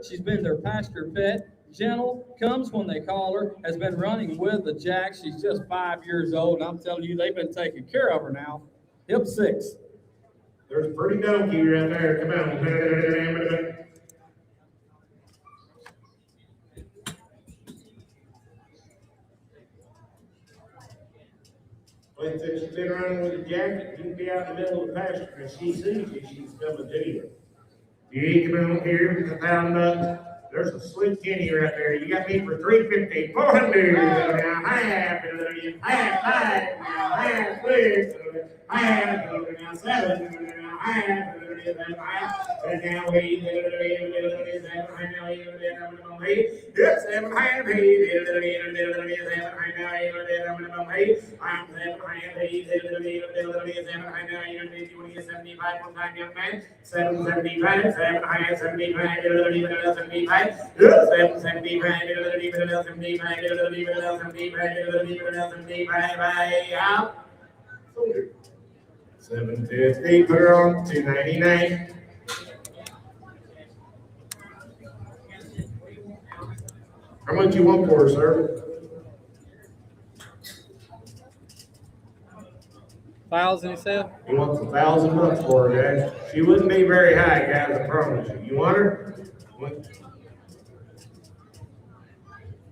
She's been their pasture pet. Gentle, comes when they call her, has been running with the Jack. She's just 5 years old, and I'm telling you, they've been taking care of her now. Hip 6. There's a pretty donkey right there. Come on. Wait till she's been running with a jacket. You can be out in the middle of the pasture and she sees you. She's coming to you. You come on here with $1,000. There's a slick Kenny right there. You got me for $350, $400. Now half, half, 6, half, now 7, now half, and now 8, it's 7, half, 8, I'm 7, half, 8, 75 one time, young man, 775, 7, half, 75, 75. 750 per on 299. How much you want for her, sir? 1,000, he said. He wants $1,000 for her, guys. She wouldn't be very high, guys. I promise you. You want her?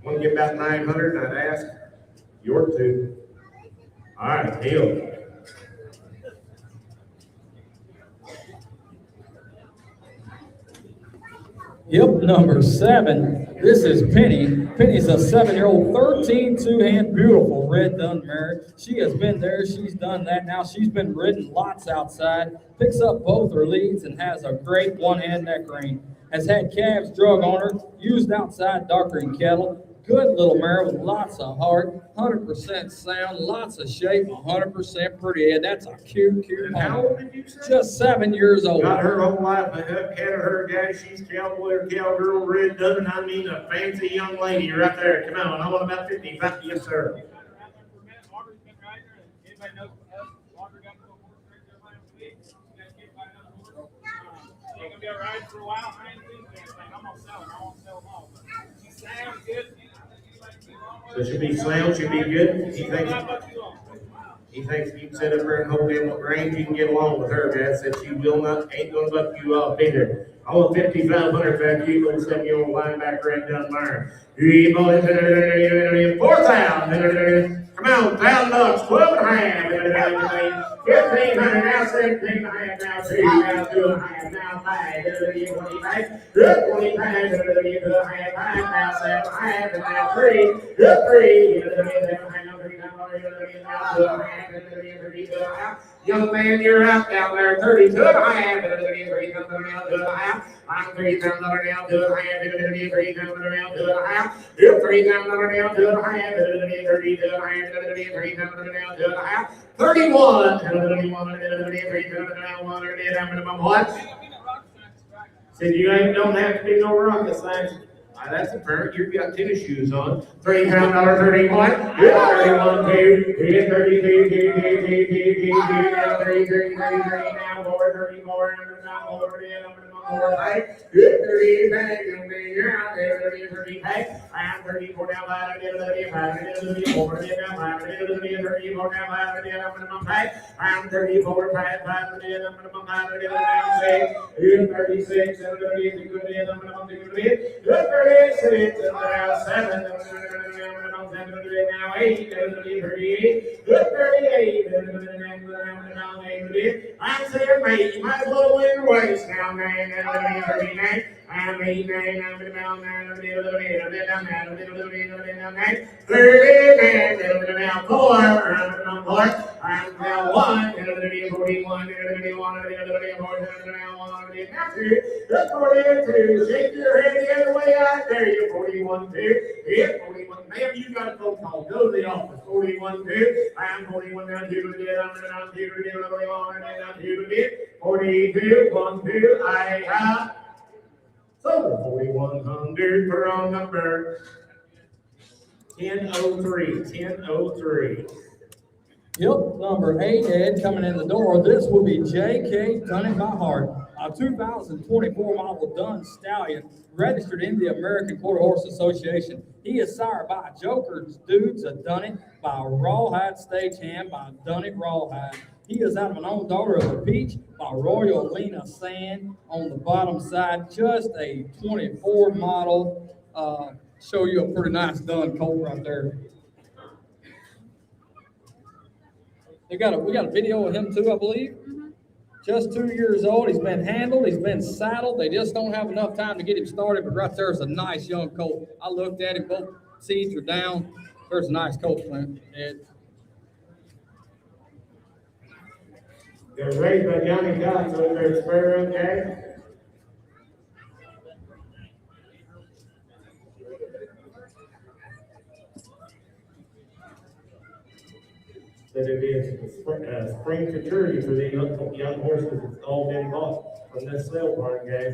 Want to get about 900? I'd ask. Your two. All right, deal. Yep, number 7. This is Penny. Penny's a 7-year-old, 13 two-hand, beautiful red dun mare. She has been there. She's done that. Now she's been ridden lots outside. Picks up both her leads and has a great one-hand neck rein. Has had calves drug on her. Used outside darkering cattle. Good little mare with lots of heart, 100% sound, lots of shape, 100% pretty head. That's a cute And how old did you say? Just 7 years old. Got her whole life ahead of her, guys. She's cowboy or cowgirl, red dozen. I mean, a fancy young lady right there. Come on, I want about 50. Yes, sir. So she'll be sound, she'll be good. He thinks if you can sit up there and hold him with range, you can get along with her. Dad said she will not, ain't gonna buck you off either. I want 5,500 back you, go set you on linebacker and down there. You boys, 4,000. Come on, $1,000, 12 and a half. 1,500 now, 17 and a half now, 2 now, 2 and a half now, 5. 25, 25, 5 now, 7 and a half, and now 3. 3. Young man, you're out down there, 32 and a half. I'm 3 down there now, 2 and a half. 3 down there now, 2 and a half. 3 down there now, 2 and a half. 32 and a half. 3 down there now, 2 and a half. 31. 31. What? Said you don't have to be no rocket science. That's a fair. You've got tennis shoes on. $31, 31. 31, 2. 32, 33, now 33, now 4, 34, now 4, 5. 30, you're out there. 30, I'm 34 now, 5, 34 now, 5, 34 now, 5, I'm 34, 5, 5, 36, 36, now 7, now 8, 38, 38, I'm saying, mate, you might as well win your waist now, man. 39, I'm 89, I'm down, I'm 30, now 4, I'm now 1, 41, 42, shake your head the other way out there, you're 41, 2, 41, ma'am, you got a phone call, go to the office, 41, 2, I'm 41, now 2, I'm 2, 42, 1, 2, I have. So 4,100 per on number 1003. 1003. Yep, number 8, Ed, coming in the door. This will be J.K. Done It by Heart. A a 2024 model Dun Stallion, registered in the American Quarter Horse Association. He is sired by Joker's Dudes of Dunnet, by Rawhide Stagehand, by Dunnet Rawhide. He is out of an own daughter of the Peach by Royal Lena Sand on the bottom side. Just a 24 model. Show you a pretty nice dun colt right there. We got a video of him too, I believe. Mm-hmm. Just 2 years old. He's been handled. He's been saddled. They just don't have enough time to get him started. But right there's a nice young colt. I looked at him. Both seats are down. There's a nice colt, Clint. They're raised by Johnny Scott, so they're spare, okay? That it is spring maturity for the young horses. It's all been bought from this sale barn, guys.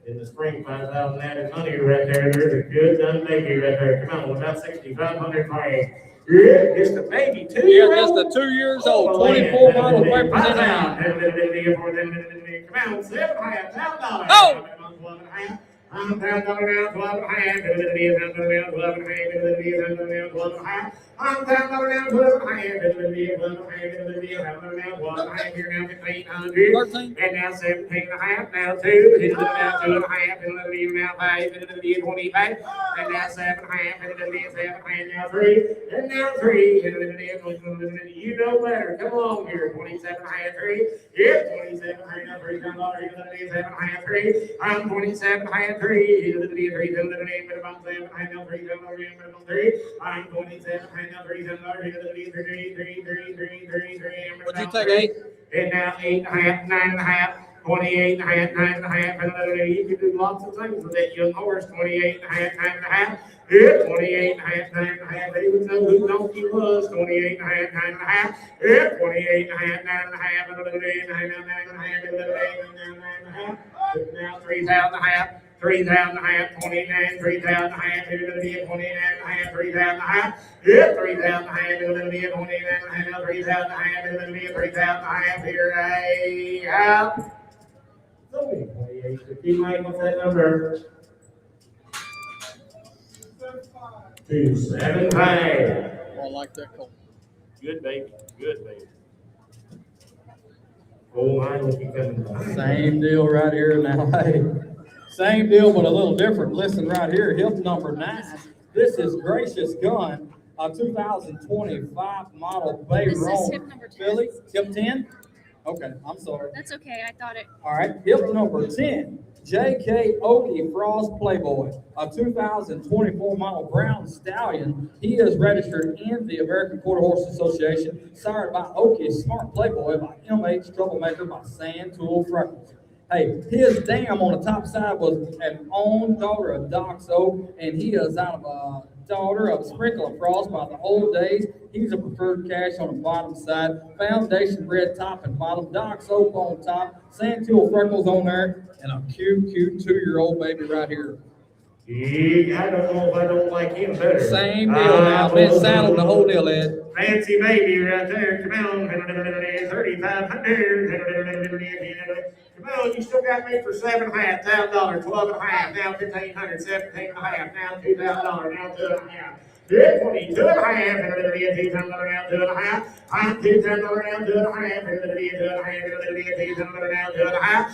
In the spring, 5,000 added money right there. There's a good done baby right there. Come on, about 6,500 price. Yeah, just a baby, 2 years old. Yeah, just a 2 years old, 24 model papers in hand. Come on, $7,500. Oh! I'm $12 now, 12 and a half. It is $12 now, 12 and a half. It is $12 now, 12 and a half. I'm $10 now, 12 and a half. It is $12 now, 12 and a half. Here now, 1,500. And now 17 and a half. Now 2. It is now 2 and a half. It is now 5. It is 25. And now 7 and a half. It is 7 and now 3. And now 3. You know better. Come along here. 27 and a half, 3. Yep, 27 and a half. $3. It is 7 and a half, 3. I'm 27 and a half. 3. It is 3. I'm 7 and a half. 3. I'm 27 and a half. 3. Would you take 8? And now 8 and a half, 9 and a half, 28 and a half, 9 and a half, and you can do lots of things with that young horse. 28 and a half, 9 and a half. Yeah, 28 and a half, 9 and a half. They would know who donkey was. 28 and a half, 9 and a half. Yeah, 28 and a half, 9 and a half, and 9 and a half, and 9 and a half. Now 3,000 and a half. 3,000 and a half, 29, 3,000 and a half, it'll be 29 and a half, 3,000 and a half, yeah, 3,000 and a half, it'll be 29 and a half, 3,000 and a half, it'll be 3,000 and a half, here I have. So many 28, if you might, what's that number? 275. I like that colt. Good baby, good baby. Oh, I will be coming back. Same deal right here now. Hey. Same deal, but a little different. Listen right here, hip number 9. This is Gracious Gun, a 2025 model Bay This Roan. is hip number 10. Billy, hip 10? Okay, I'm sorry. That's okay, I thought it. All right, hip number 10, J.K. Okie Frost Playboy, a 2024 model Brown Stallion. He is registered in the American Quarter Horse Association, sired by Okie Smart Playboy by M.H. Troublemaker by Sand Tool Freckles. Hey, his dam on the top side was an own daughter of Doc's Oak, and he is out of a daughter of Sprinkle and Frost by the old days. He's a preferred cash on the bottom side, foundation red top and bottom, Doc's Oak on top, Sand Tool Freckles on there, and a cute 2-year-old baby right here. Yeah, I don't know if I don't like him better. Same deal now, been saddled the whole deal, Ed. Fancy baby right there. Come on, 3,500. Come on, you still got me for $7,500, 12 and a half, now 1,500, 17 and a half, now $2,000, now 2 and a half. 22 and a half, and it'll be a $2,000 now, 2 and a half. I'm $2,000 now, 2 and a half, and it'll be a 2 and a half, and it'll be a $2,000 now, 2 and a half.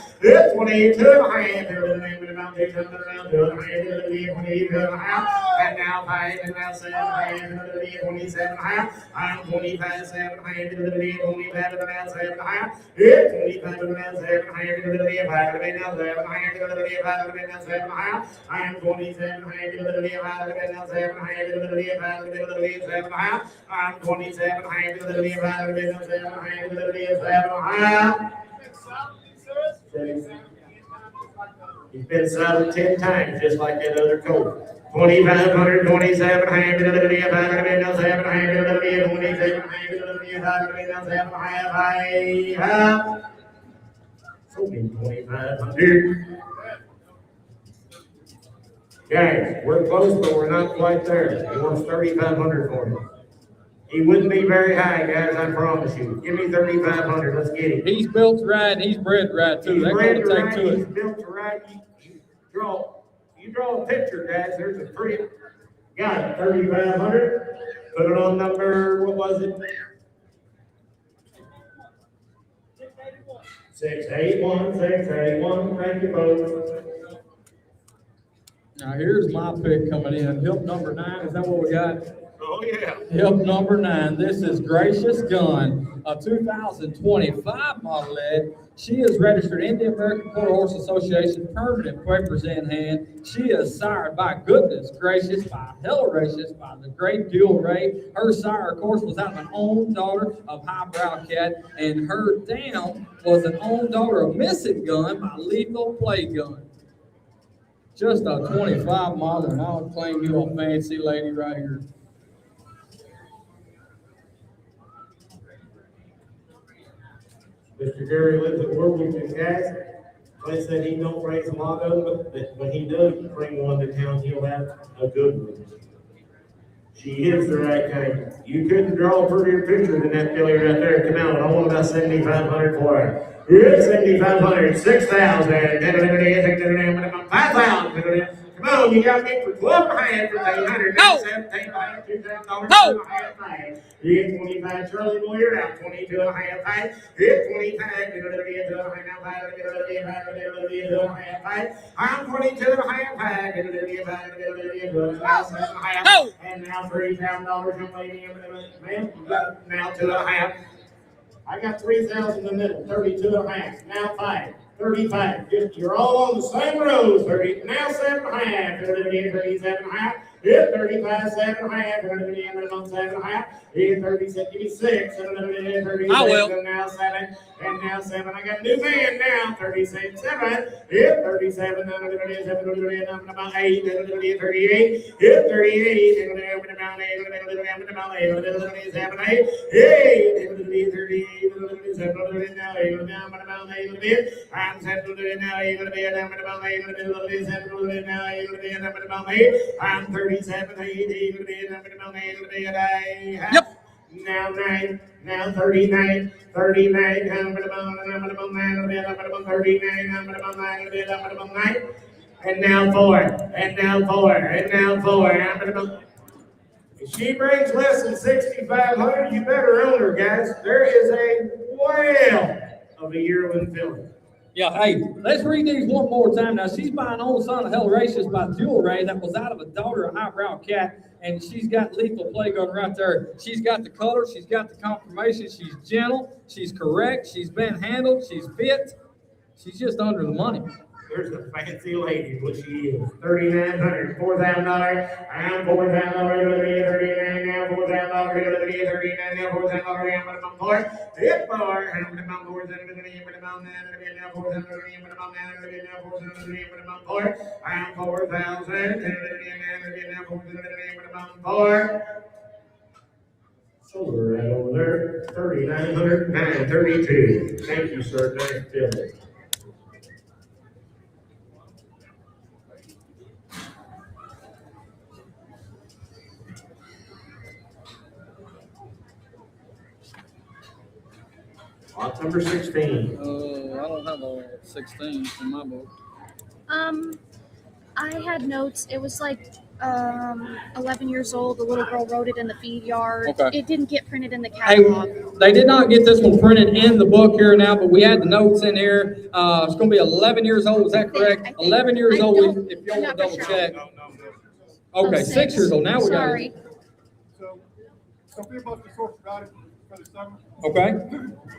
22 and a half, and it'll be about $2,000 now, 2 and a half, and it'll be a 22 and a half. And now 5, and now 7 and a half, and it'll be a 27 and a half. I'm 25, 7 and a half, and it'll be a 25 and now 7 and a half. 25 and now 7 and a half, and it'll be a 5 and now 7 and a half, and it'll be a 5 and now 7 and a half. I'm 27 and a half, and it'll be a 5 and now 7 and a half, and it'll be I'm 27 and a half, it'll be a 5 and now 7 and a half, it'll be a 7 and a half. He's been saddled 10 times, just like that other colt. 2,500, 27 and a half, it'll be a 5 and now 7 and a half, it'll be a 27 and a half, it'll be a 5 and now 7 and a half. I have so many 2,500. Guys, we're close, but we're not quite there. He wants 3,500 for you. He wouldn't be very high, guys, I promise you. Give me 3,500, let's get him. He's built to ride, and he's bred right too. He's They're bred going to to take ride, to he's it. built to ride. You draw a picture, guys. There's a pretty, got it, 3,500. Put it on number, what was it? 681, 681, thank you, folks. Now here's my pick coming in. Hip number 9. Is that what we got? Oh, yeah. Hip number 9. This is Gracious Gun, a 2025 model lead. She is registered in the American Quarter Horse Association, permanent papers in hand. She is sired by Goodness Gracious, by Hellacious, by the great Dual Ray. Her sire, of course, was out of an own daughter of Highbrow Cat, and her dam was an own daughter of Missing Gun by Lethal Play Gun. Just a 25 model, and I'll claim you a fancy lady right here. Mr. Gary lives at Worthington, guys. Clay said he don't raise a lot of them, but when he does bring one to town, he'll have a good one. She is the right kind. You couldn't draw a prettier picture than that filly right there. Come out, I want about 7,500 for her. Yeah, 7,500, 6,000, 5,000. Come on, you got me for 12.5 for 800. No. 17.5, $2,000. No. You get 25, Charlie Boyer out, 22.5. Hit 25, I'm 22.5. No. And now $3,000, young lady, ma'am, you got now 2.5. I got 3,000 in the middle, 32.5. Now 5, 35. You're all on the same rows. 30. Now 7.5. 37.5. Hit 35, 7.5. 7.5. Hit 36. Give me 6. 36. I will. And now 7. And now 7. I got a new man now. 36. 7. Hit 37. 7. About 8. 38. Hit 38. About 8. 7. 8. Hey. 38. I'm settled in now, you're going to be about I'm 37, 80, Yep. Now 9, now 39, 39, 39, and now 4, and now 4, and now 4. If she brings less than 6,500, you better own her, guys. There is a whale of a yearling filly. Yeah, hey, let's read these one more time. Now, she's by an old son of Hellacious by Dual Ray that was out of a daughter of Highbrow Cat, and she's got Lethal Play Gun right there. She's got the color, she's got the confirmation, she's gentle, she's correct, she's been handled, she's fit. She's just under the money. There's a fancy lady, what she is. $3,900, $4,000. I'm $4,000, 39 now, $4,000, 39 now, $4,000, I'm for it. Hit bar, I'm about $4,000, I'm 4,000, so we're right over there, 3,900, 932. Thank you, sir. Nice building. Lot number 16. I don't have a 16 in my book. I had notes. It was like 11 years old. The little girl wrote it in the feed yard. Okay. It didn't get printed in the Hey, catalog. they did not get this one printed in the book here now, but we had the notes in here. It's going to be 11 years old. Is that correct? I think. 11 years I old, don't- if you I'm want not to double sure. check. Oh, Okay, 6 years old. Now we got Sorry. it. So people must be sourced about it for the summer. Okay.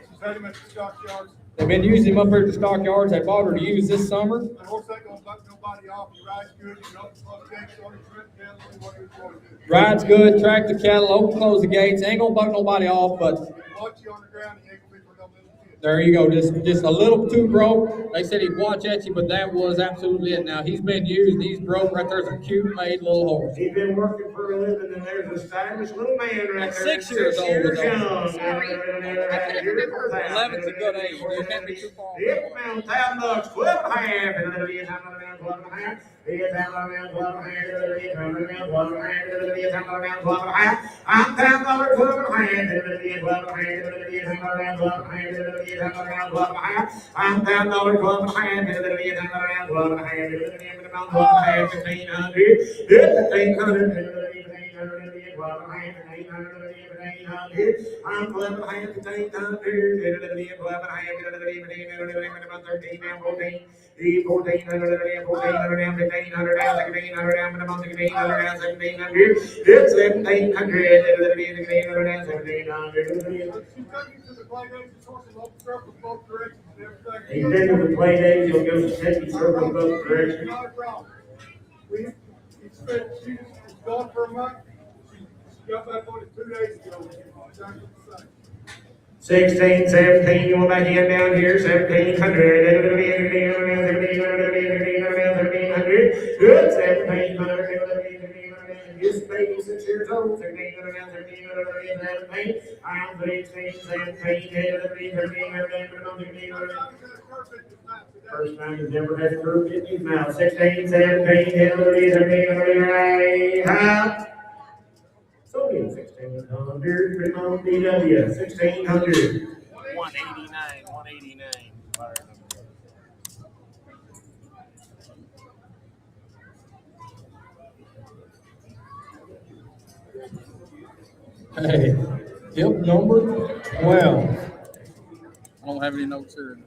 She's had him at the stockyards. They've been using him up here at the stockyards. They bought her to use this summer. The horse ain't gonna buck nobody off. He rides good. He don't gates on his trip. What he was going to do. Rides good, track the cattle, open, close the gates. Ain't going to buck nobody off, but Watch you on the ground. He ain't gonna be for no little kid. there you go. Just a little too broke. They said he'd watch at you, but that was absolutely it. Now, he's been used. He's broke right there's a cute-made little horse. He's been working for a living, and there's a stylish little man right there. 6 years old. young. Sorry. I couldn't remember. 11's a good age. You can't be too far. Yep, now $1,000, 12.5. 12 and a half. It's down around 12 and a half. It's down around 12 and a half. It's down around 12 and a half. I'm down $12 and a half. It's 12 and a half. It's down around 12 and a half. It's down around 12 and a half. I'm down $12 and a half. It's down around 12 and a half. It's down around 12 and a half. 1500. It's 1500. I'm 12 and a half, 1500, 12 and a half, 13 and 14, 1400, 1400, 1500, 1600, 1700, it's 1700, 1700. He's been to the play days, he'll go to take his circle both directions. Not a problem. She's gone for a month. She got back on it 2 days ago. Exactly the same. 16, 17, you want back in down here, 1700, 1700, good, 1700, this baby 6 years old, 1700, I'm 16, 17, first time he's ever had to prove it, he's now 16, 17, right, so it's 1600, come on, DW, 1600. 189, 189. Hey, hip number 12. I don't have any notes here.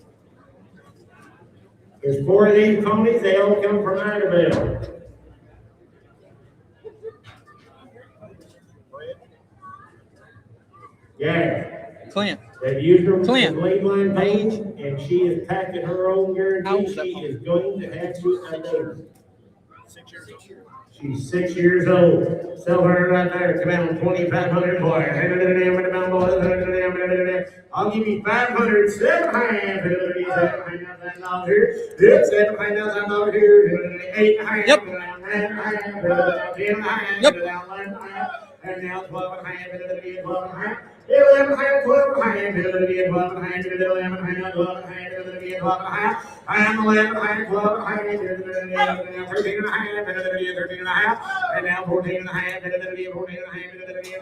There's 4 of these ponies, they all come from Idabel. Yeah. Clint. They've used her as Clint. a lead line page, Page. and she is packing her own How guarantee. old that She pony? is going to have to another. 6 years old. She's 6 years old. Sell her right there. Come out on 2,500 boy. I'll give you 500, $7,500 here. It's $7,500 here. 8,500. Yep. 10,500. Yep. And now 12 and a half, 12 and a half. 11 and a half, 12 and a half, 12 and a half, 11 and a half, 12 and a half, 12 and a half. I'm 11 and a half, 12 and a half, 13 and a half, 13 and a half, and now 14 and a half, 14 and a half, 13 and a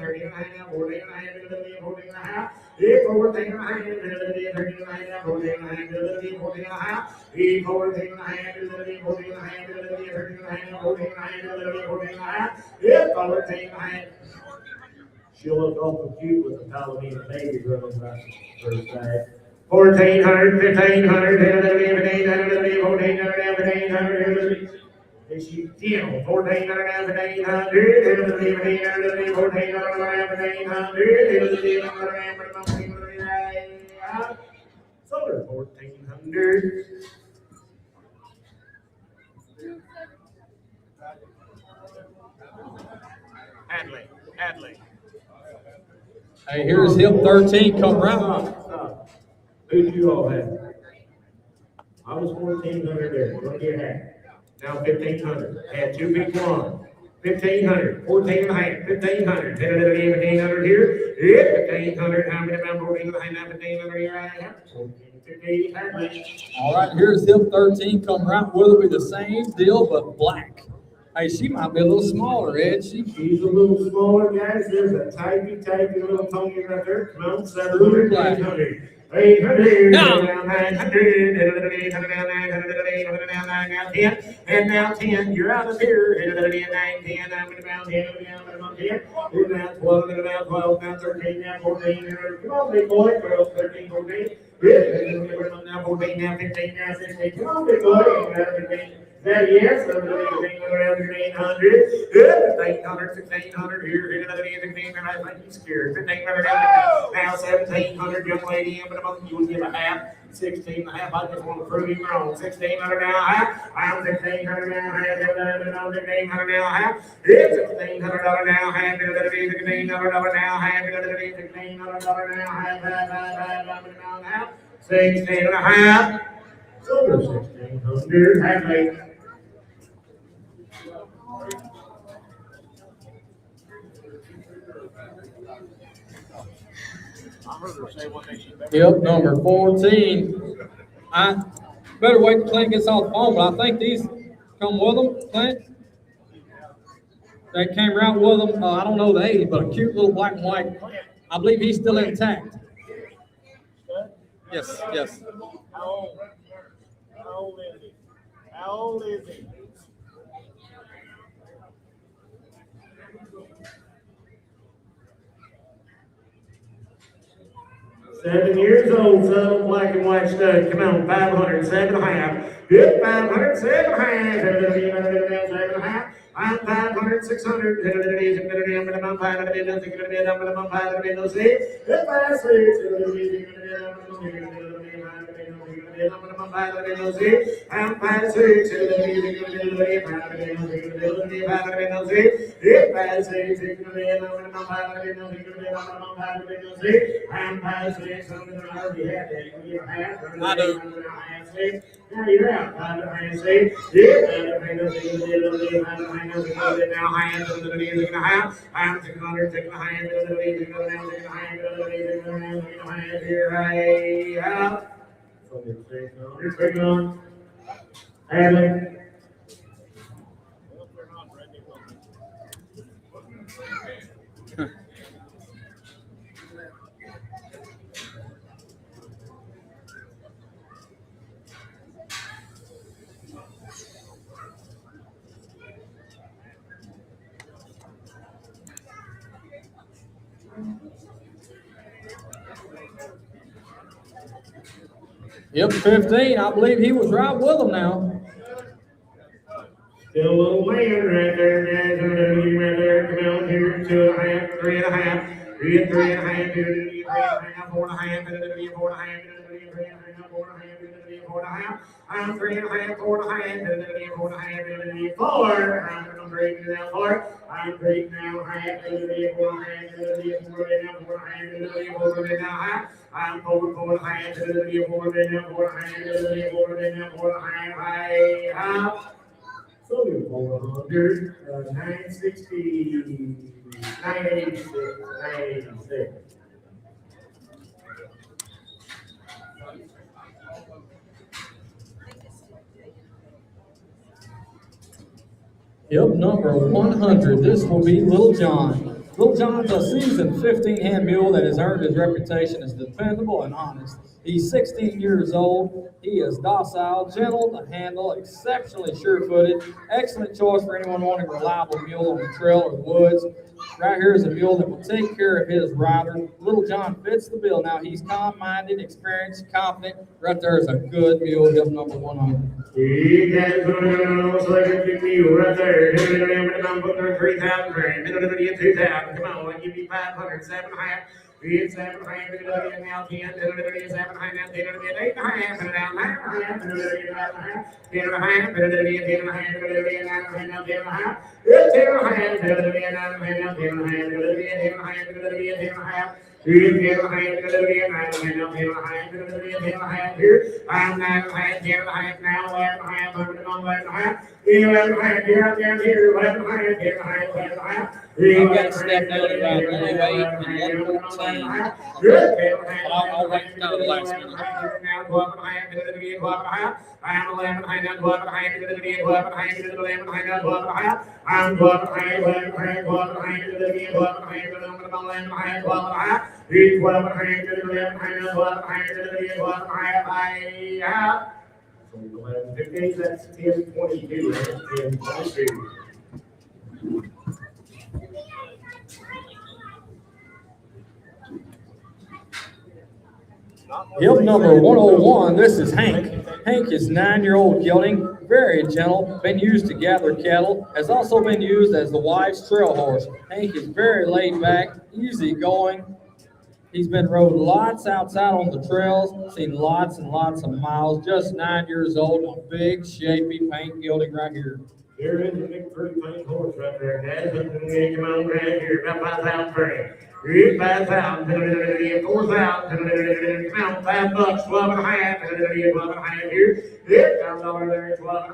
half, 14 and a half, 14 and a half, 14 and a half, 13 and a half, 14 and a half, 14 and a half, 14 and a half, 14 and a half, 13 and a half, 14 and a half, 14 and a half, 14 and a half. She'll look awful cute with the Palomino baby running by her side. 1,400, 1,500, 1,500, 1,400, 1,500. Is she 10? 1,400, 1,500, 1,500, 1,400, sold her 1,400. Hadley. Hey, here's hip 13 come round. Stop. Who'd you all have? I was 1,400 there. What do you have? Now 1,500. I had 2 big ones. 1,500, 14 and a half, 1,500, 1,500 here. Yeah, 1,500. How many about 14 and a half, 1,500 here? I have 1,500. All right, here's hip 13 come round. Will it be the same deal but black? Hey, she might be a little smaller, Ed. She's a little smaller, guys. There's a tiny little pony right there. Come on, 700, 800. 800, down 900, 800, down 900, and now 10. You're out of here. 9, 10, I'm going to down 10, I'm going to 10. You're now 12, and now 12, now 13, now 14. Come on, big boy. 12, 13, 14. Now 14, now 15, now 16. Come on, big boy. 15. That yes, around 1,800. Good, 1,800, 1,600 here, another 1,600. I think he's scared. 1,500 now 1,700. Young lady, but you would give a half. 16 and a half. I just want to prove you wrong. 1,600 now half. I'm 1,600 now half. 1,600 now half. It's $1,600 now half. $1,600 now half. $1,600 now half. 16 and a half. Silver 1,600. Half late. Yep, number 14. I better wait till Clint gets off the phone, but I think come with them, Clint? That came right with them. I don't know the age, but a cute little black and white. I believe he's still intact. Yes, yes. How old? How old is he? How old is he? Seven years old, son, black and white stud. Come on, 500, 7.5. Good, 500, 7.5. 7.5. I'm 500, 600. I'm 500, I do. Now you're out. I'm 600, taking the hand, here, out. Bring on. Adley. Yep, 15. I believe he was right with them now. Still a little land right there, guys. Right there. Come on here. 2.5, 3.5. 3.5. 4.5. 4.5. 4.5. I'm 3.5, 4.5, 4.5, 4. I'm breaking now 4. I'm breaking now half, 4.5, 4 now half. I'm 4.5, 4.5, half. So you're 400, 960, 986, 986. Yep, number 100. This will be Little John. Little John's a seasoned 15-hand mule that has earned his reputation as dependable and honest. He's 16 years old. He is docile, gentle to handle, exceptionally sure-footed. Excellent choice for anyone wanting a reliable mule on the trail or the woods. Right here is a mule that will take care of his rider. Little John fits the bill. Now he's calm-minded, experienced, confident. Right there is a good mule, hip number 100. You guys looks like a big mule right there. I'm putting her 3,000 grand. 2,000. Come on, give me 500, 7.5. 7.5, now 10, 7.5, now 10, 8.5, and down 9.5, 10.5, 10.5, 10.5, now 10.5, 10.5, I'm 9.5, 10.5 now, 11.5, 11.5, 11.5, here, I'm down here, 11.5, 10.5, 11.5. I've got to step down to about 108 and 114. I'll wait until the last minute. I'm 11.5, 12.5, 12.5, 11.5, I'm 12.5, 11.5, 12.5, 11.5, 12.5, 12.5, 15, that's 10.22, 10.22. Hip number 101, this is Hank. Hank is 9-year-old gelding, very gentle, been used to gather cattle, has also been used as the wife's trail horse. Hank is very laid back, easy going. He's been rode lots outside on the trails, seen lots and lots of miles, just 9 years old, a big, shapy paint gelding right here. There is a big pretty paint horse right there, guys. Come on right here, about 5,000 per. 5,000, 4,000, come on, $5, 12.5, 12.5 here. $5 there, 12.5,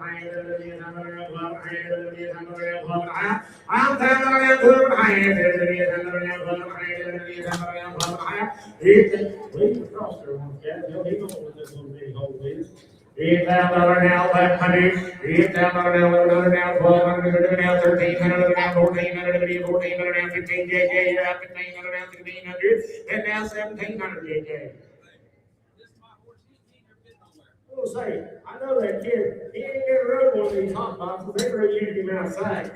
12.5. I'm 12.5, 12.5. Leave the crosser on, guys. He'll be going with this little bitty hole is. $8,000 now, 500. $8,000 now, 1,100 now, 1,200 now, 1,300 now, 1,400, 1,400 now, 15 JJ, you're out 1,500 now, 1,600, and now 1,700 JJ. Oh, say, I know that kid. He ain't never rode one of these hot boxes. They were using him outside.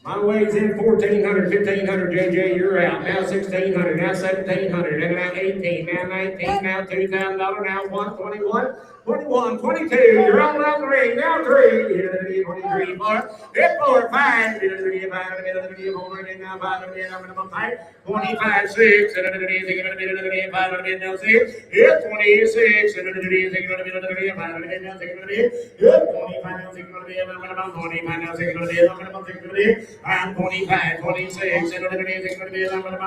My weight's in 1,400, 1,500, JJ, you're out. Now 1,600, now 1,700, and now 18, now 19, now $2,000, now 121, 21, 22. You're all around the ring. Now 3, 23, 4, hit 4, 5, 4, now 5, 25, 6, 5, now 6, hit 26, 5, now 6, hit 25, now 6, 25, now 6, I'm 25, 26, and going to be going to be I'm going to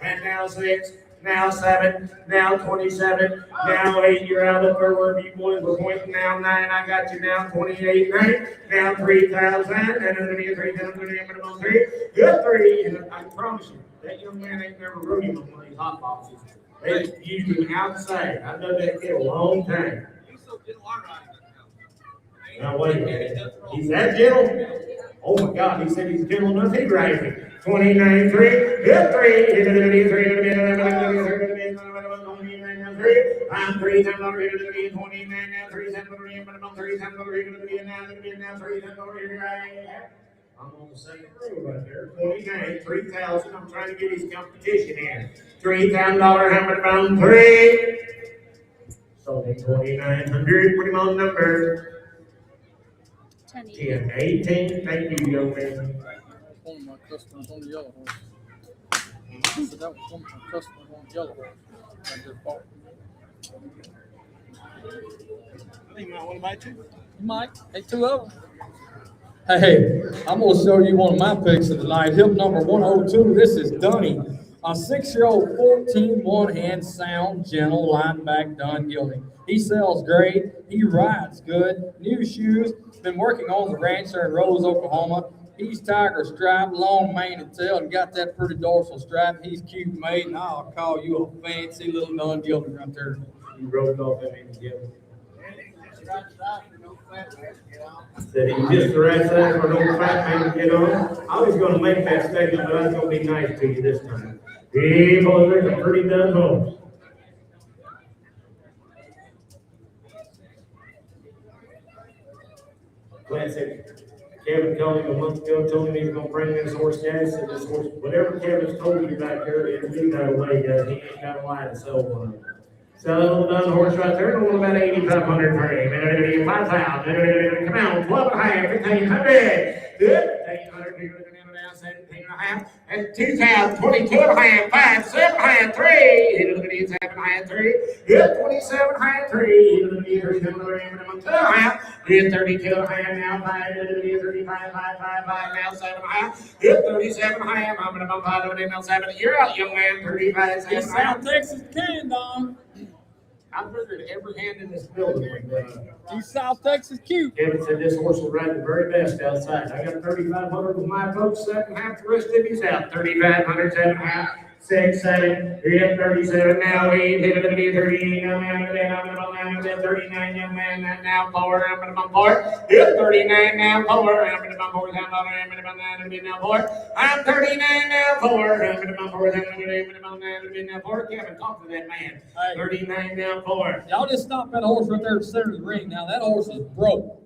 and now 6, now 7, now 27, now 8, you're out of the third word, you boys were pointing now 9, I got you now 28, 9, now 3,000, and it's going to be 3,000, I'm going to 3, good 3, and I promise you, that young man ain't never rode him on one of these hot boxes. They used him outside. I've done that kid a long time. Now wait a minute. He's that gentle? Oh my God, he said he's gentle enough. He rides it. 29, 3, hit 3. I'm 3, 10, 29, now 3, 10, 3, 10, now 3, 10, I'm on the same road right there. 29, 3,000. I'm trying to get his competition in. $3,000 hammer round 3. So 2,900, put him on number 10, 18. Thank you, young man. One of my customers on the yellow horse. So that was one of my customers on the yellow horse. I just bought. I think you might want to buy 2. You might. Hey, 2 of them. Hey, I'm going to show you one of my picks of the night. Hip number 102. This is Dunny. A 6-year-old 14 one-hand sound, gentle, line back, done guilty. He sells great. He rides good. New shoes. Been working on the ranch there in Rose, Oklahoma. He's tiger stripe, long mane and tail, and got that pretty dorsal stripe. He's cute made, and I'll call you a fancy little done guilty right there. You wrote off that name again. Said he just the right size for no fat man to get on. I was going to make that statement, but I was going to be nice to you this time. People, there's a pretty done horse. Classic. Kevin called him a month ago, told him he was going to bring this horse down. Said this horse, whatever Kevin's told you back there, it'll be that way, guys. He ain't got a lie to sell one. So that little done horse right there, going about 8,500 for him. 5,000. Come on, 12 and a half, 1,500. Good. 1,800. 17.5, and 2,000, 22 and a half, 5, 7 and a half, 3, 7 and a half, 3, good, 27 and a half, 3, 37 and a half, 32 and a half, now 5, 35, 5, 5, 5, now 7 and a half, good, 37 and a half, I'm going to 5, now 7, you're out, young man, 35, 7 and a half. South Texas can, Don. I figured every hand in this building was He's South Texas cute. Kevin said this horse will ride the very best outside. I got 3,500 with my folks, 7.5, the rest of he's out. 3,500, 7.5, 6, 7, 37, now 8, 38, now 39, young man, now 4, I'm going to 4, 39, now 4, I'm going to 4, now 4, I'm 39, now 4, I'm going to 4, now 4, Kevin, talk to that man. 39, now 4. Y'all just stop that horse right there in the center of the ring. Now that horse is broke.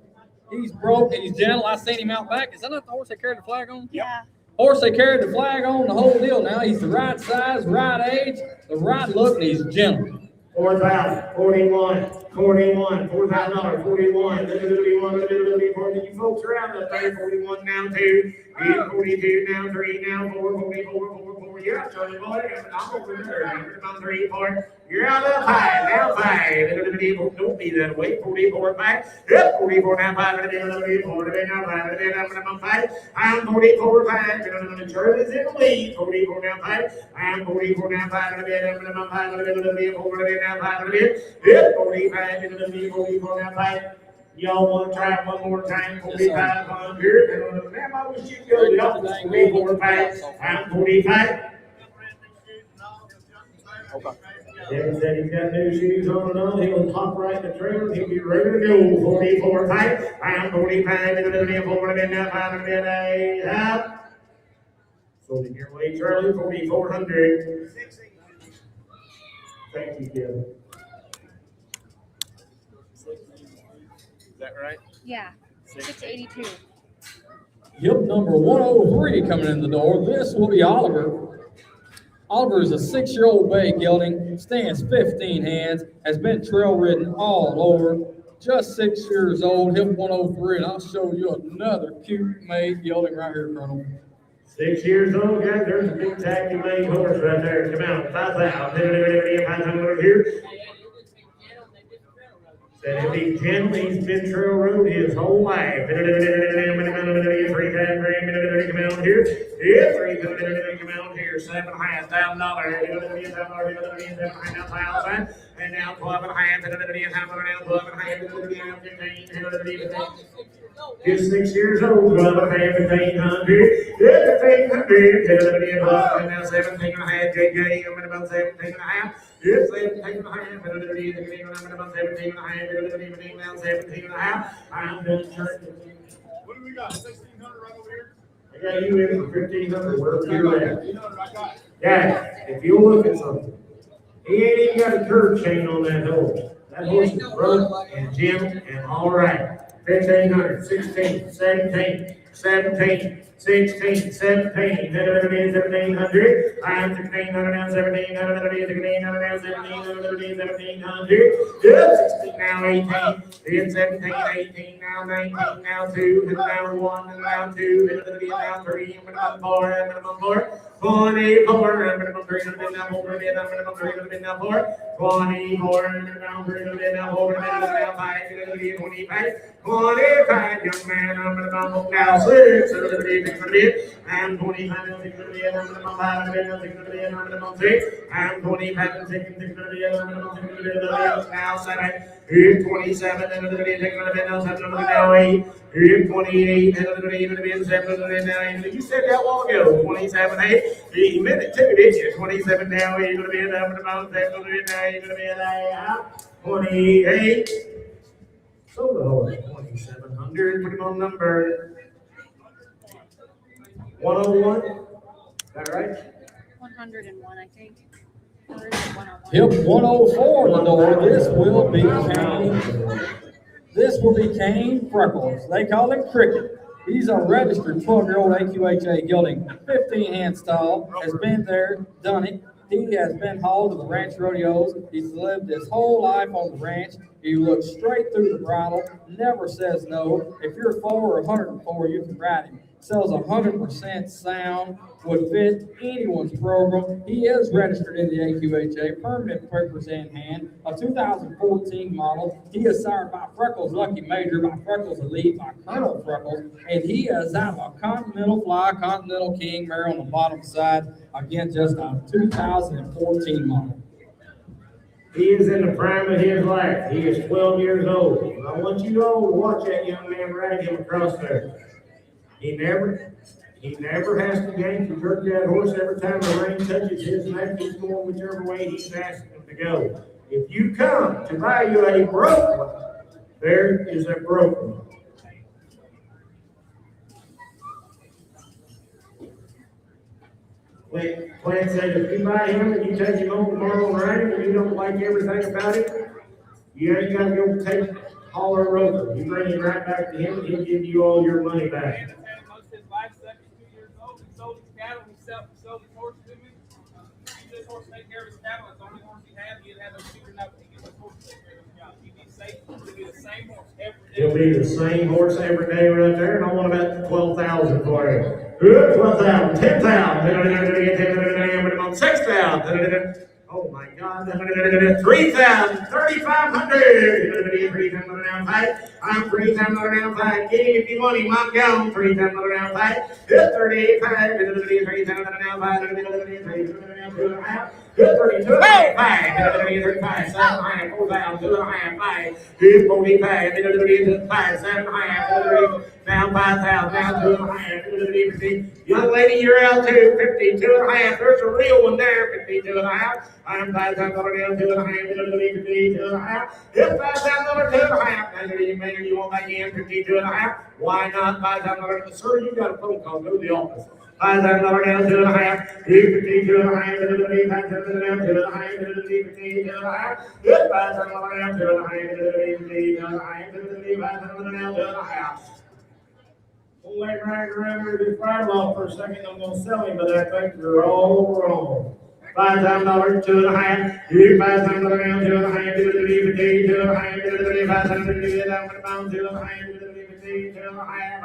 He's broke and he's gentle. I seen him out back. Is that not the horse they carried the flag on? Yeah. Horse they carried the flag on, the whole deal now. He's the right size, right age, the right look, and he's gentle. 4,000, 41, 41, $4,000, 41, you folks are out up there, 41 now 2, 42 now 3, now 4, 44, you're out, Johnny boy, I'm over there, I'm 3, 4, you're out of 5, now 5, don't be that way, 44, 5, yep, 44 now 5, 44 now 5, I'm 44, 5, Charlie's in the lead, 44 now 5, I'm 44 now 5, I'm 5, 45, 44 now 5, Y'all want to try it one more time? 4,500. Ma'am, I wish you'd go the opposite way. 45. I'm 45. Devin said he's got new shoes on and on. He'll hop right in the trailer. He'll be ready to go. 44 5. I'm 45. Into the middle. 4 minutes now. 5 minutes out. Sold your way, Charlie. 4,400. Thank you, Kevin. Is that right? Yeah, 682. Yep, number 103 coming in the door. This will be Oliver. Oliver is a 6-year-old bay gelding, stands 15 hands, has been trail ridden all over, just 6 years old, hip 103, and I'll show you another cute made gelding right here, Colonel. 6 years old, guys. There's a big tacky made horse right there. Come out. 5,000. 500 here. Said if he's gentle, he's been trail road his whole life. 3 come out here. Yeah, 3 come out here. $7,500. And now 12 and a half. 12 and a half. 15. Just 6 years old, 12 and a half, 1,500. 1,500. And now 17 and a half. JJ, I'm at about 17 and a half. Yes, 17 and a half. I'm at about 17 and a half. Now 17 and a half. I'm done church. What do we got? 1,600 right over here? I got you in for 1,500. Wherever you're at. 1,500, I got it. Guys, if you look at something, he ain't even got a curb chain on that horse. That horse is run and Jim and all right. 1,500, 16, 17, 17, 16, 17, 1,700. I'm 1,600 now, 1,700, 1,600 now, 1,700, 1,700. Good, 16 now, 18. Then 17, 18 now, 19 now, 2, and now 1, and now 2, and now 3, and now 4, and now 4. 24, and now 3, and now 4, and now 3, and now 4. 24, and now 3, and now 4, and now 5, and 25. 25, young man, I'm gonna now 6, I'm 25 and 6, I'm 5 and 6, I'm 6, I'm 25 and 6, I'm now 7, 27 and now 8, 28 and 7 now 8. You said that while ago, 27, 8. You meant it too, didn't you? 27 now 8, you're gonna be enough about 7, now you're gonna be 28. So the horse, 2,700, put him on number 101. Is that right? 101, I think. Or is it 101? Hip 104 in the door. This will be Kane Freckles. They call him Cricket. He's a registered 12-year-old AQHA gelding, 15 hand style, has been there, done it. He has been hauled to the ranch rodeos. He's lived his whole life on the ranch. He looks straight through the bridle, never says no. If you're 4 or 104, you can ride him. Sells 100% sound, would fit anyone's program. He is registered in the AQHA, permanent papers in hand, a 2014 model. He is sired by Freckles Lucky Major, by Freckles Elite, by Colonel Freckles, and he is out of a Continental Fly, Continental King mare on the bottom side. Again, just a 2014 model. He is in the prime of his life. He is 12 years old. I want you all to watch that young man ride him across there. He never has to yank and jerk that horse every time the rein touches his neck. He's going whichever way he's asking him to go. If you come to buy you a broke one, there is a broke one. Clint said if you buy him and you take him home tomorrow and ride him and you don't like everything about it, you ain't got to go take Holler Rover. You bring him right back to him and he'll give you all your money back. Most of his life, 72 years old. He sold his cattle. He sold his horse to me. This horse take care of his cattle. It's the only horse he had. He didn't have no shooter enough. He gets his horse to take care of his job. He'd be safe. He'll be the same horse every day. He'll be the same horse every day right there, and I want about 12,000 for him. Good, 12,000, 10,000, 6,000. Oh my God. 3,000, 3,500. 3,000 down fight. I'm 3,000 down fight. Get him if you want him. I'm gone. 3,000 down fight. 38,500. 3,000 down fight. 32, 5, 35, 7, 4,000, 2, 5, 45, 5, 7, now 5,000, now 2,500. Young lady, you're out too. 52 and a half. There's a real one there. 52 and a half. I'm 5,000 down, 2 and a half. 52 and a half. It's 5,000, 2 and a half. Now you want back in 52 and a half. Why not 5,000? Sir, you got a phone call. Go to the office. $5,000 down, 2 and a half. 52 and a half. 5,000 down, 2 and a half. 52 and a half. $5,000 down, 2 and a half. 52 and a half. 5,000 down, 2 and a half. We'll let Ryan around here do fire law for a second. I'm going to sell him, but I think you're all wrong. $5,000, 2 and a half. $5,000 down, 2 and a half. 52 and a half. 5,000 down, 2 and a half. 52 and a half.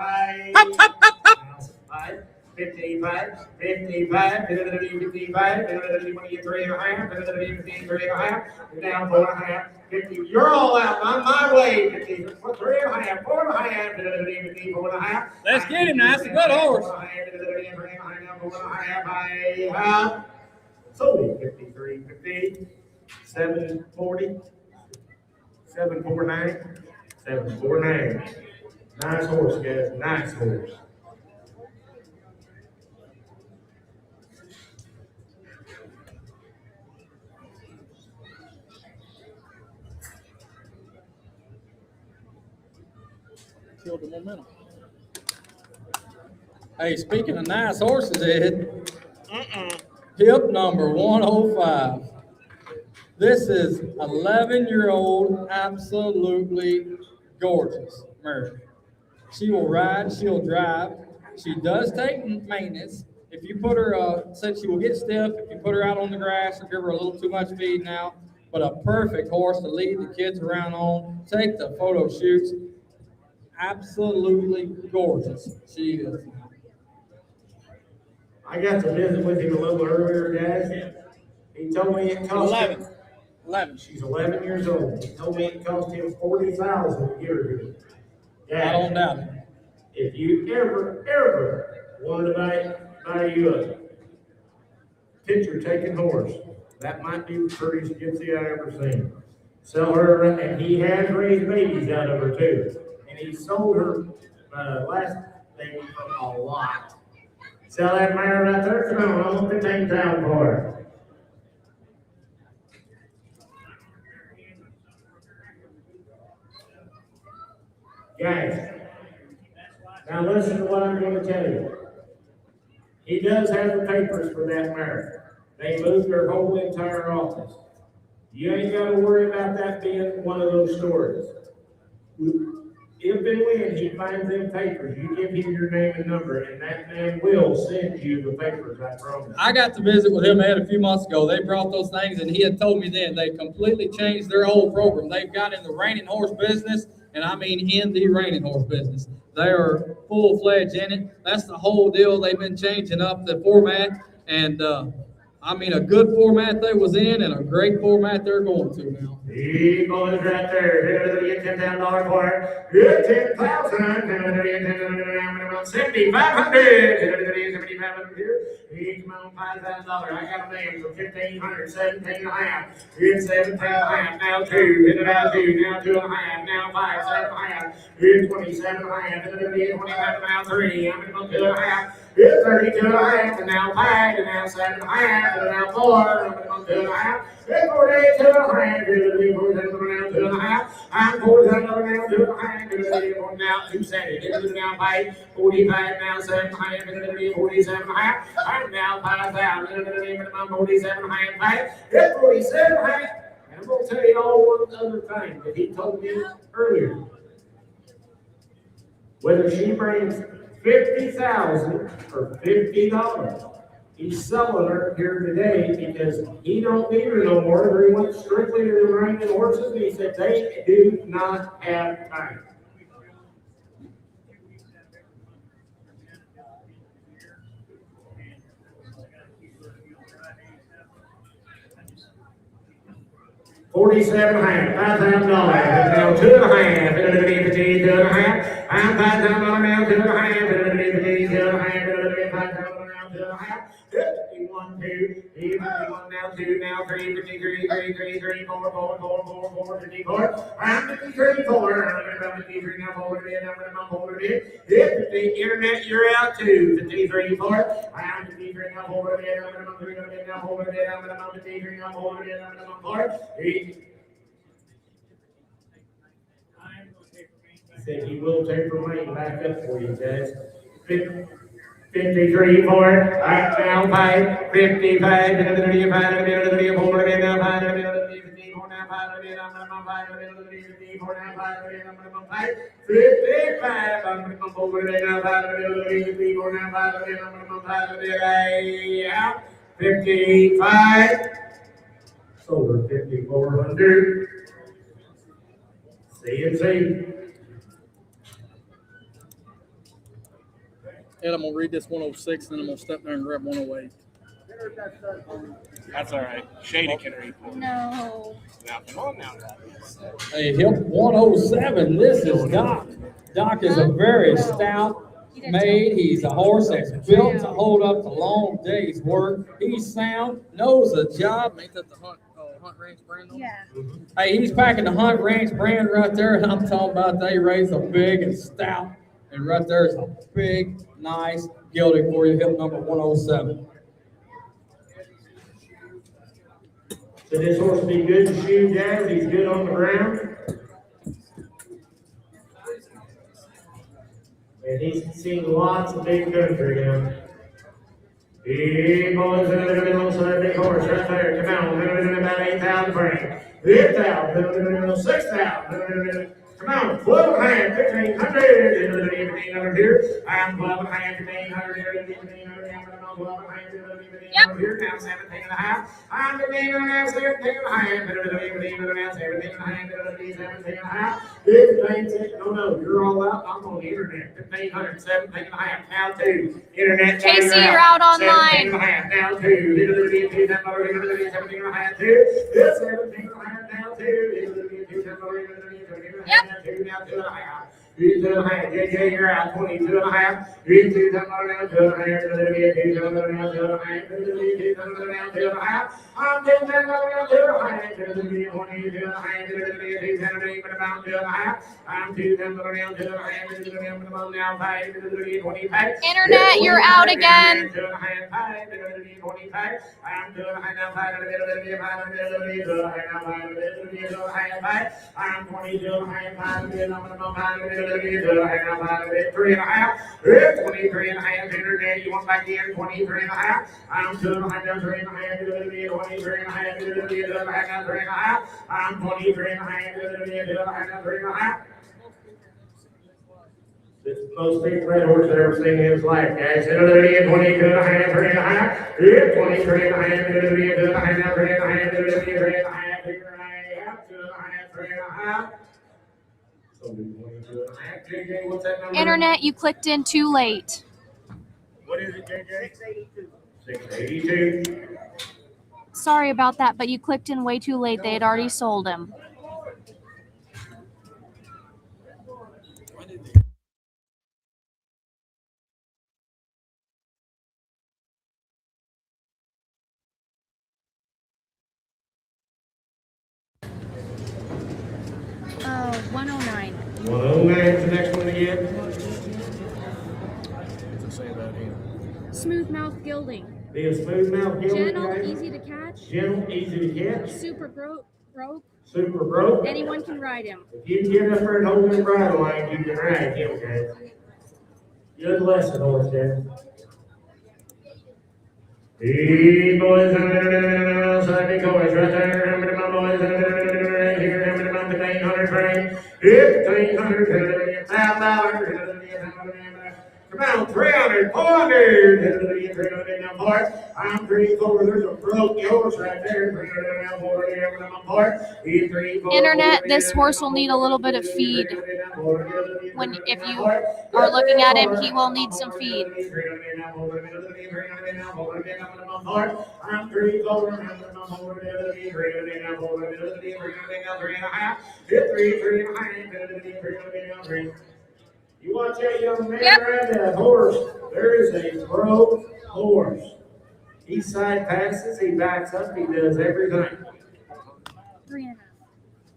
55, 55, 55, 23 and a half, 53 and a half, down 4 and a half, 50. You're all out on my way. 53 and a half, 4 and a half, 54 and a half. Let's get him now. That's a good horse. 4 and a half. Sold 53, 50, 740, 749, 749. Nice horse, guys. Nice horse. Killed the momentum. Hey, speaking of nice horses, Ed, hip number 105. This is 11-year-old, absolutely gorgeous Mary. She will ride, she'll drive. She does take maintenance. If you put her, said she will get stiff if you put her out on the grass or give her a little too much feed now, but a perfect horse to lead the kids around on, take the photo shoots. Absolutely gorgeous. She is. I got to visit with him a little earlier, guys. He told me it cost 11. 11. She's 11 years old. He told me it cost him $40,000 a year. I don't doubt it. If you ever wanted to buy you a picture-taking horse, that might be the prettiest gypsy I ever seen. Sell her, and he has raised babies out of her too. And he sold her last baby for a lot. Sell that mare right there. Come on, I'm gonna $15,000 for her. Guys, now listen to what I'm going to tell you. He does have the papers for that mare. They moved their whole entire office. You ain't got to worry about that being one of those stories. If and when he finds them papers, you give him your name and number, and that man will send you the papers, I promise. I got to visit with him, Ed, a few months ago. They brought those things, and he had told me then they completely changed their whole program. They've got in the reining horse business, and I mean in the reining horse business. They are full-fledged in it. That's the whole deal. They've been changing up the format, and I mean a good format they was in, and a great format they're going to now. He goes right there. Here's the $10,000 for it. Good 10,000. 7,500. He come on $5,000. I got a man for 1,500. 17 and a half. Here's 17 and a half. Now 2. Hit it out 2. Now 2 and a half. Now 5. 7 and a half. Here's 27 and a half. 25. Now 3. I'm going to 2 and a half. Here's 32 and a half. And now 5. And now 7 and a half. And now 4. I'm going to 2 and a half. Here's 48 and a half. Here's 47 and 2 and a half. I'm 47 and 2 and a half. Here's now 2 seconds. Here's now 5. 45 now 7 and a half. 47 and a half. I'm now 5,000. I'm 47 and a half. Here's 47 and a half. And I'm going to tell you all one other thing that he told me earlier. Whether she brings 50,000 or $50. He's selling her here today because he don't need her no more. He went strictly to the reining horses, and he said they do not have time. 47 and a half, $5,000. Now 2 and a half, 2 and a half. I'm $5,000 now, 2 and a half, 2 and a half, $5,000 now, 2 and a half. 51, 2, 51 now, 2 now, 3, 53, 3, 4, 4, 54. I'm 53, 4. I'm 53 now, 4 again, I'm 4 again. 50, internet, you're out 2, 53, 4. I'm 53 now, 4 again, I'm 3 again, now 4 again, I'm 53 now, 4 again, I'm 4. He said he will take the rain back up for you guys. 53 for it. Right now, 5, 55, 55, 4 again, now 5, 54 now, 5 again, I'm 5, 54 now, 5 again, I'm 5, 55, I'm 4 again, now 5, 54 now, 5 again, I'm 5 again, 55, sold 5,400. CNC. Ed, I'm gonna read this 106, then I'm gonna step there and grab 108. That's all right. Shady can read for me. No. Now, come on now. Hey, hip 107, this is Doc. Doc is a very stout made. He's a horse that's built to hold up to long days' work. He's sound, knows the job. Ain't that the Hunt Ranch brand on it? Yeah. Hey, he's packing the Hunt Ranch brand right there, and I'm talking about they raise a big and stout. And right there's a big, nice gelding for you, hip number 107. So this horse will be good to shoe, guys. He's good on the ground. And he's seen lots of big country now. Hey, boys, so big horse right there. Come on, about 8,000 francs. 8,000, 6,000. Come on, 12 and a half, 1,500. 1,500 here. I'm 12 and a half, 1,500 here. 1,500 here. 12 and a half, 1,500 here. Now 17 and a half. I'm 17 and a half, 17 and a half. 17 and a half, 17 and a half. 17 and a half. 15, no, you're all out. I'm on the internet. 1,500, 17 and a half. Now 2. Internet. Casey, you're out online. 17 and a half. Now 2. 17 and a half. 2. 17 and a half. Now 2. Yep. 2 now, 2 and a half. 2 and a half. JJ, you're out. 22 and a half. 2 now, 2 and a half. 2 and a half. 2 and a half. 2 and a half. I'm 2 now, 2 and a half. 22 and a half. 2 and a half. I'm 2 now, 2 and a half. Now 5. 25. Internet, you're out again. 2 and a half. 5. 25. I'm 2 and a half now. 5. I'm 22 and a half. 5. I'm 22 and a half. 3 and a half. 23 and a half. Internet, you want back in? 23 and a half. I'm 2 and a half. 3 and a half. 23 and a half. 3 and a half. I'm 23 and a half. 3 and a half. This is the most big red horse I've ever seen in his life, guys. 22 and a half, 3 and a half. 23 and a half, 3 and a half, 3 and a half, 3 and a half, 3 and a half, 2 and a half, 3 and a half. So 22 and a half. JJ, what's that number? Internet, you clicked in too late. What is it, JJ? 682. Sorry about that, but you clicked in way too late. They had already sold him. Oh, 109. 109 is the next one again. What's it say about him? Smooth mouth gilding. Be a smooth mouth gelding, Gentle, guys. easy to catch. Gentle, easy to catch. Super broke. Super broke. Anyone can ride him. If you can get up there and hold the bridle line, you can ride him, guys. Good lesson, horse, guys. Hey, boys, side big horse right there. How many my boys here? How many my 1,500 francs? 1,500, $1,000. Come on, 300, 400. 300 down part. I'm 3, 4. There's a broke horse right there. 300 down 400 down part. 3, 4. Internet, this horse will need a little bit of feed. If you are looking at him, he will need some feed. I'm 3, 4. 3.5. You watch that young man ride that horse. There is a broke horse. He side passes, he backs up, he does everything. 3.5.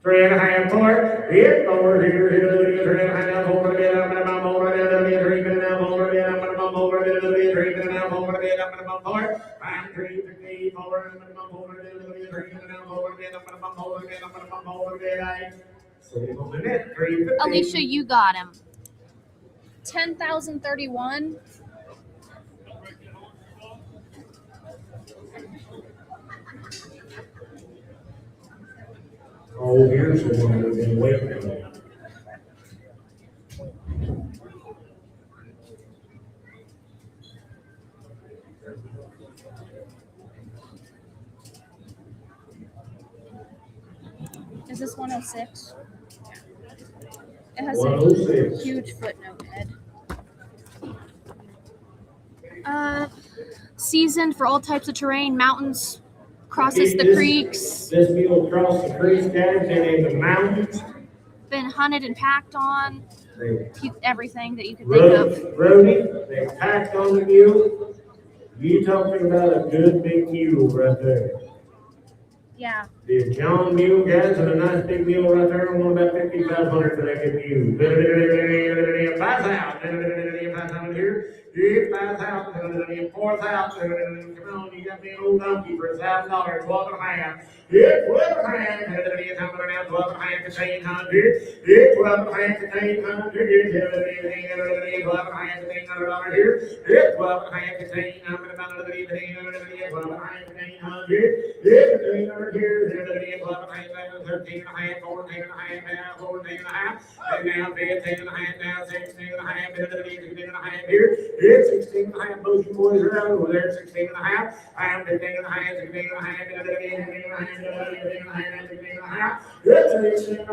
3.5 part. Hit over here. 3.5 over there. I'm gonna over there. 3.5 over there. I'm gonna over there. 3.5 over there. I'm gonna part. I'm 3.5 over. I'm gonna over there. 3.5 over there. I'm gonna over there. I'm gonna over there. Save on the net. 3.5. Alicia, you got him. 10,031. Oh, here's the one we've been waiting on. Is this 106? It has 106. a huge footnote head. Seasoned for all types of terrain, mountains, crosses the creeks, This mule crossed the creeks, guys, and in the mountains. been hunted and packed on, They everything that you can think of. rode it, they packed on the mule. You talking about a good big mule right there. Yeah. The John mule, guys, and a nice big mule right there. I want about 5,500 for that good mule. 5,000. 5,000 here. 5,000. 4,000. Come on, you got me an old donkey for $1,000. 12.5. Yeah, 12.5. 12.5. 1,500. Yeah, 12.5. 1,500. 12.5 here. Yeah, 12.5. 1,500. Here, 13.5, 14.5, now 14.5, and now 15.5, now 16.5, 15.5 here. It's 16.5. Both you boys are out over there. 16.5. I'm 15.5, 16.5, 16.5. It's 16.5.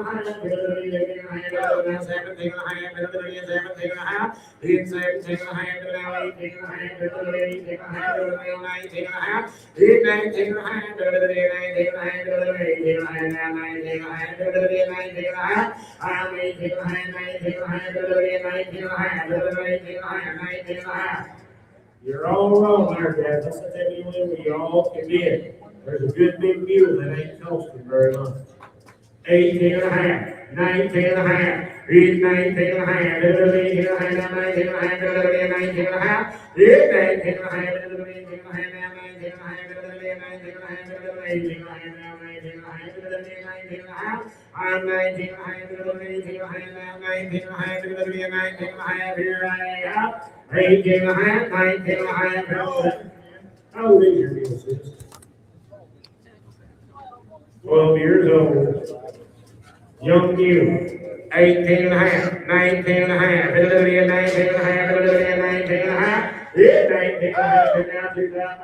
Now 17.5, 17.5. It's 17.5, now 18.5, 19.5. It's 19.5. 19.5. You're all wrong there, guys. That's the only way we all can get. There's a good big mule that ain't costing very much. 18.5. 19.5. It's 19.5. 19.5. 19.5. It's 19.5. I'm 19.5 here I am. 18.5, 19.5. How old is your mule, sis? 12 years old. Young mule. 18.5, 19.5, 19.5, 19.5. Yeah, 19.5, now 2,000,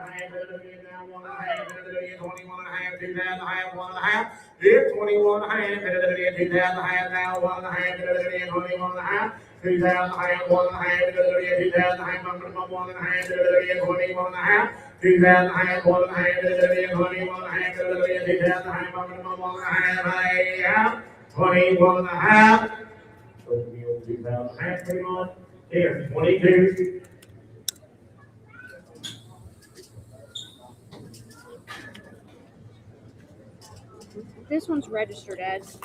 21.5, 2,000, 1.5. Yeah, 21.5, 2,000, now 1.5, 21.5. 2,000, 1.5, 2,000, 1.5, 21.5. 2,000, 1.5, 21.5, 21.5. So we owe 2,000, 21. Here, 22. This one's registered as.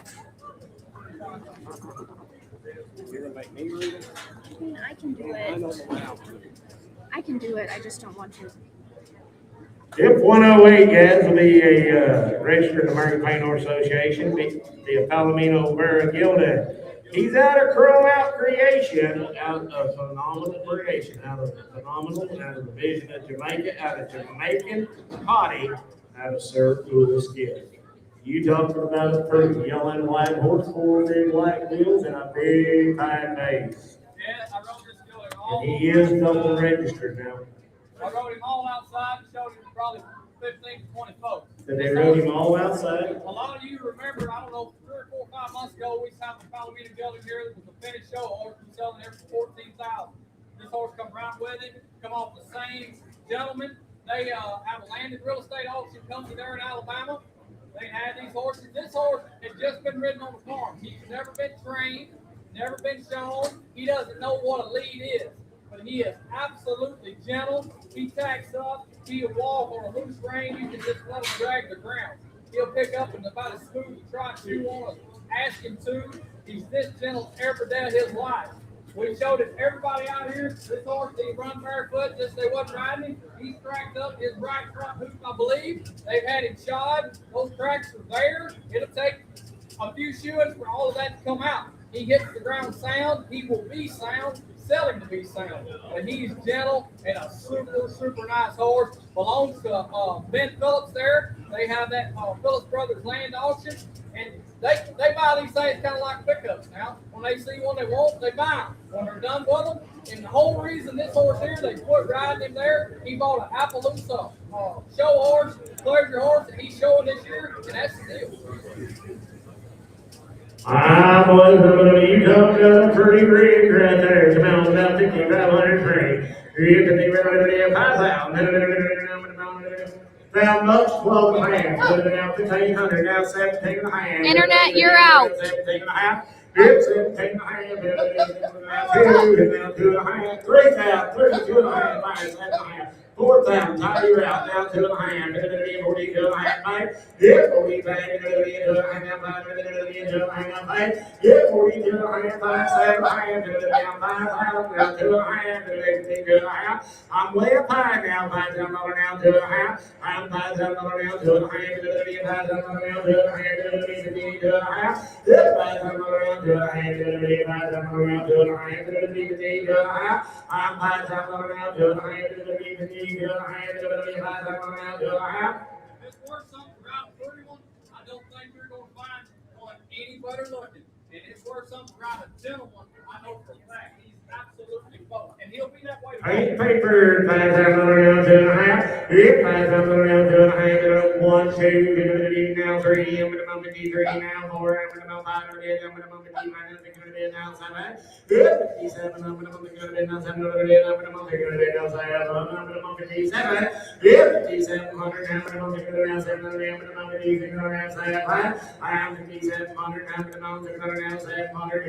I can do it. I can do it. I just don't want to. If 108, guys, will be a registered American Paint Horse Association, the Palomino Vera Gilda. He's out of Crow Out Creation, out of phenomenal creation, out of the vision of Jamaica, out of Jamaican potty, out of Sir Louis Gill. You talking about a pretty yellow and white horse, 4 big black wheels, and a big fine base. Yeah, I wrote this killer all. And he is double registered now. I rode him all outside and showed him probably 15 to 20 folks. So they rode him all outside. A lot of you remember, I don't know, 3 or 4 or 5 months ago, we found a meeting building here. It was a finished show horse. We selling there for 14,000. This horse come right with it. Come off the same gentleman. They have a landed real estate auction company there in Alabama. They had these horses. This horse had just been ridden on the farm. He's never been trained, never been shown. He doesn't know what a lead is. But he is absolutely gentle. He tacks up. He'll walk on a loose rein. You can just let him drag the ground. He'll pick up and about as smooth as try to want to ask him to. He's this gentle every day of his life. We showed it to everybody out here. This horse, he run barefoot, just they wasn't riding him. He's cracked up his right front hoof, I believe. They've had him shod. Those cracks are there. It'll take a few shoeings for all of that to come out. He hits the ground sound. He will be sound. Sell him to be sound. But he's gentle and a super, super nice horse. Belongs to Ben Phillips there. They have that Phillips Brothers land auction. And they buy these things kind of like pickups now. When they see one they want, they buy them. When they're done with them, and the whole reason this horse here, they quit riding him there, he bought an Appaloosa show horse, pleasure horse, and he's showing this year, and that's the deal. I was you come to a pretty rig right there. It's about 5,500 free. You can be ready to 5,000. Now, much 12 and a half. Now 1,500. Now 17 and a half. Internet, you're out. 17 and a half. It's 17 and a half. 2 and a half. 3,000. 32 and a half. 7 and a half. 4,000. Tie you out. Now 2 and a half. 42 and a half. 5. Yeah, 45. 2 and a half. 2 and a half. Yeah, 42 and a half. 5. 7 and a half. 5,000. Now 2 and a half. 2 and a half. I'm way up high now. $5,000 now. 2 and a half. I'm $5,000 now. 2 and a half. $5,000 now. 2 and a half. 2 and a half. Yeah, $5,000 now. 2 and a half. 5,000 now. 2 and a half. 2 and a half. I'm $5,000 now. 2 and a half. If it's worth something around 31, I don't think you're going to find one any better looking. And it's worth something around a gentleman, I know for a fact. He's absolutely both. And he'll be that way. Ain't paper, $5,000 now, 2 and a half. Yeah, $5,000 now, 2 and a half. 1, 2, now 3. I'm gonna bump it 3 now. 4. I'm gonna bump 5. I'm gonna bump it 5. Now 7. 57. I'm gonna bump it now 7. I'm gonna bump it now 7. I'm gonna bump it 7. Yeah, 5,700. I'm gonna bump it now 7. I'm gonna bump it now 7. I am 5,700. I'm gonna bump it now 700.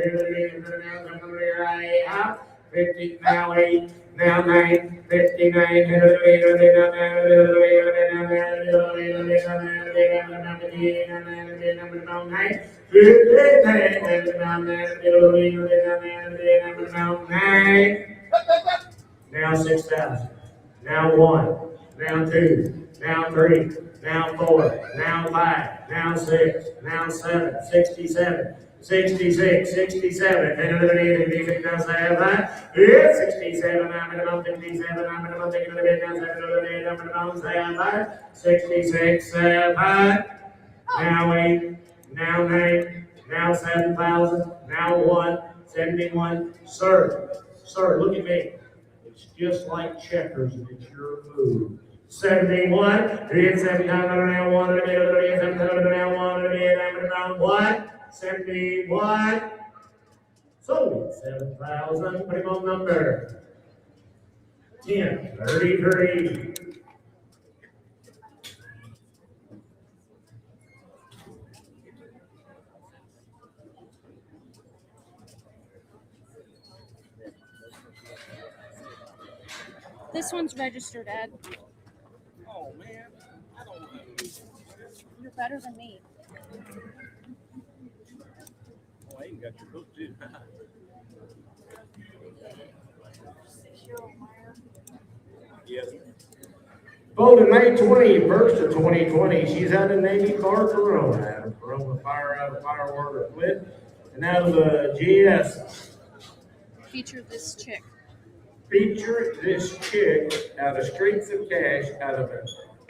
50, now 8, now 9, 59, now 6,000, now 1, now 2, now 3, now 4, now 5, now 6, now 7, 67. 66, 67, and another 66, now 7, yeah, 67, I'm in about 57, I'm in about taking another bit, now 7, another bit, I'm in about 7, 66, 7, now 8, now 9, now 7,000, now 1, 71, sir, look at me, it's just like checkers, and it's your move. 71, it's 7,000, now 1, and a bit, 7,000, now 1, and a bit, I'm in about 1. 71, sold 7,000, put him on number 1033. This one's registered, Ed. Oh, man. I don't know. You're better than me. Oh, I even got your book, too. Yes. Voted May 21st of 2020. She's out of Navy Barcelona, out of Corona Fire, out of Firewater Flint, and out of the GS. Feature this chick. Feature this chick out of Streets of Cash, out of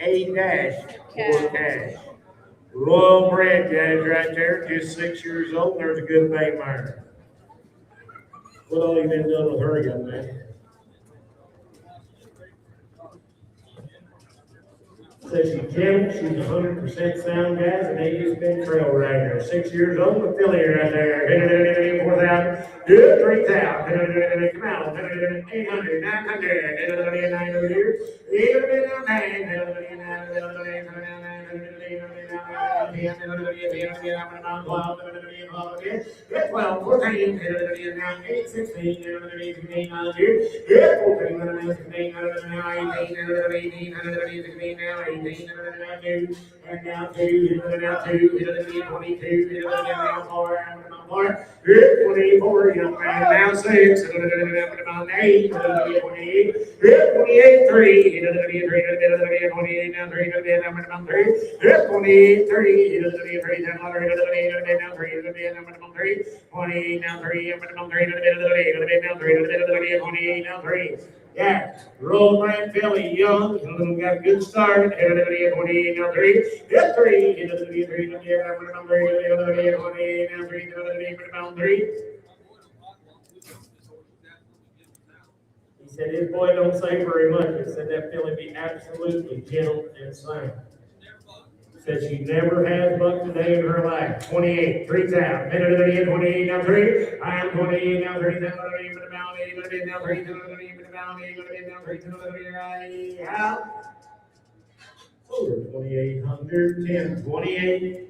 A-4 Cash. Royal bred guys right there, just 6 years old. There's a good bay mare. What all you been doing with her, young man? Says she's gentle, she's 100% sound, guys, and they just been trail riding her. 6 years old, with Philly right there. 4,000, good, 3,000, come out, 800, 900, 900 here. 12, 14, 16, 17, and now 2, now 2, 22, now 4, 24, young man, now 6, 8, 28, 28, 3, 28, now 3, 28, 3, 28, now 3, yeah, roll brand Philly, young, got a good start. 28, now 3, yeah, 3, 3. He said his boy don't say very much. He said that Philly be absolutely gentle and sound. Said she never has bucked a day in her life. 28, 3,000. 28, now 3. I am 28, now 3. Now 3, now 3. Now 2,800, 10, 28.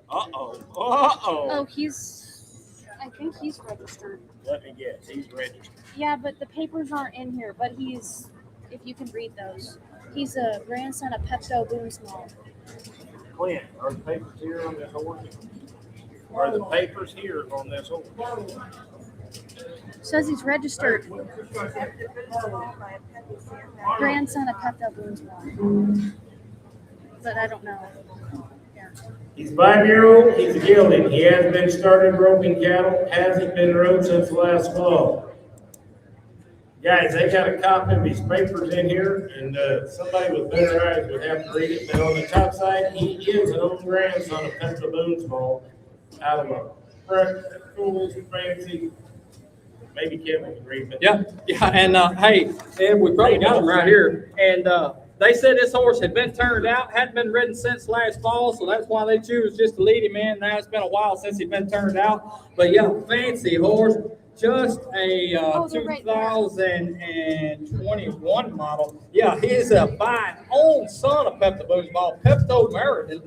Oh, I think he's registered. Let me guess, he's registered. Yeah, but the papers aren't in here. But he's, if you can read those, he's a grandson of Pepto Boonsmall. Clint, are the papers here on this horse? Are the papers here on this horse? Says he's registered. Grandson of Pepto Boonsmall. But I don't know. Yeah. He's 5-year-old, he's a gelding. He has been started roping cattle, hasn't been rode since last fall. Guys, they got a copy of his papers in here, and somebody with better eyes would have to read it. But on the top side, he is an own grandson of Pepto Boonsmall out of a cool, fancy. Maybe Kevin can read it. Yeah, and hey, Ed, we probably got them right here. And they said this horse had been turned out, hadn't been ridden since last fall, so that's why they choose just to lead him in. Now it's been a while since he'd been turned out. But yeah, fancy horse, just a 2021 model. Yeah, he's a by own son of Pepto Boonsmall, Pepto Meriden.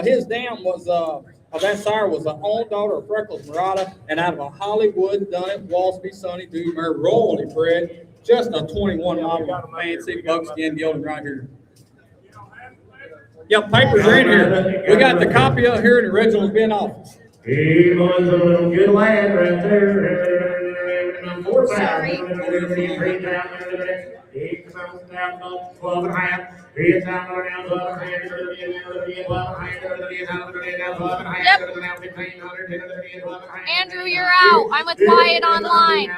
His dam was that sire was the own daughter of Freckles Murata, and out of a Hollywood, Dunnet, Walsby, Sonny, Dewey, Mary, royalty bred. Just a 21 model fancy buckskin gelding right here. Yep, papers are in here. We got the copy up here, and the original's been office. He was a little good lad right there. Sorry. 12 and a half. Andrew, you're out. I'm with Wyatt online.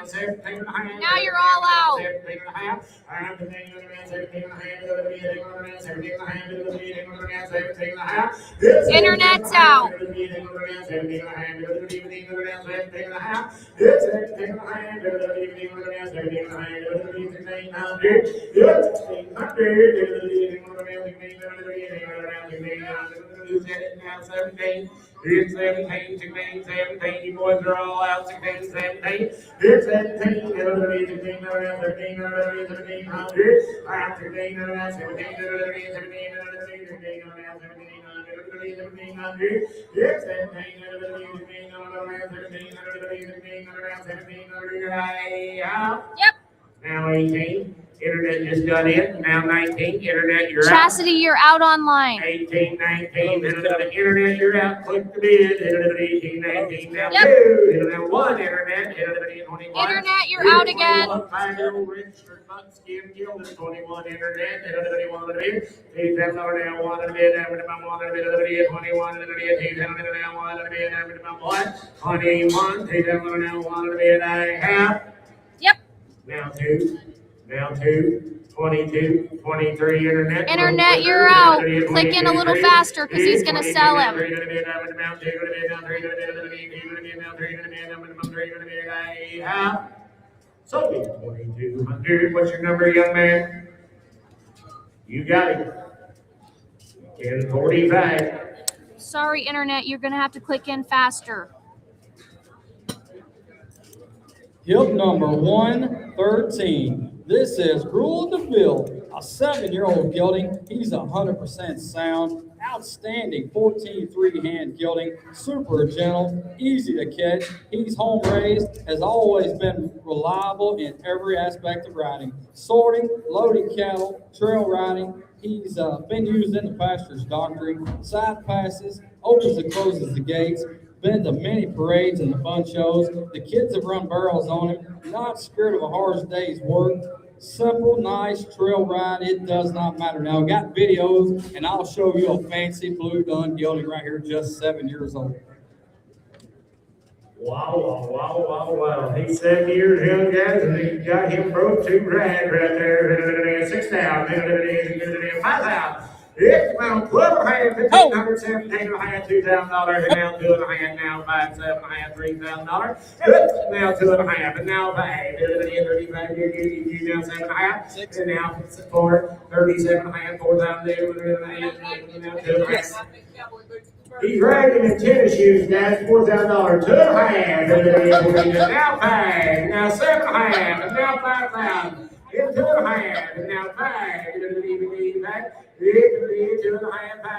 Now you're all out. Internet's out. Here's 17, 16, 17, you boys are all out, 16, 17. Here's 17, 17, 1700. I'm 17, 17, 1700. Here's 17, 17, Yep. now 18. Internet just got in. Now 19. Internet, you're out. Chastity, you're out online. 18, 19. Internet, you're out. Click the bid. 18, 19. Now Yep. 2. Now 1. Internet. 21. Internet, you're out again. 5-year-old registered buckskin gilded 21. Internet. 21 to bid. 8 now 1 to bid. 1 to bid. 21 to bid. 8 now 1 to bid. 21. 8 now 1 to bid. I have. Yep. Now 2. now 2, 22, 23, internet. Internet, you're out. Click in a little faster because he's going to sell him. So 2,200. What's your number, young man? You got it. 1045. Sorry, Internet, you're going to have to click in faster. Hip number 113. This is Rule DeVille, a 7-year-old gelding. He's 100% sound. Outstanding 14-3 hand gelding. Super gentle, easy to catch. He's home raised, has always been reliable in every aspect of riding. Sorting, loading cattle, trail riding. He's been used in the pastures doctoring, side passes, opens and closes the gates. Been to many parades and the fun shows. The kids have run barrels on him. Not scared of a hard day's work. Simple, nice trail ride. It does not matter. Now, I got videos, and I'll show you a fancy blue dun gelding right here, just 7 years old. Wow. He's 7 years young, guys, and he got him broke 2 grand right there. 6,000, 5,000. It's around 12 and a half, 1,500, 17 and a half, $2,000, and now 2 and a half, now 5, 7 and a half, $3,000. Now 2 and a half, and now 5, 35, now 7 and a half, and now 4, 37 and a half, 4,000, now 2 and a half. He's riding in tennis shoes, guys, $4,000, 2 and a half, now 5, now 7 and a half, and now 5,000. It's 2 and a half, and now 5. 2 and a half, 5,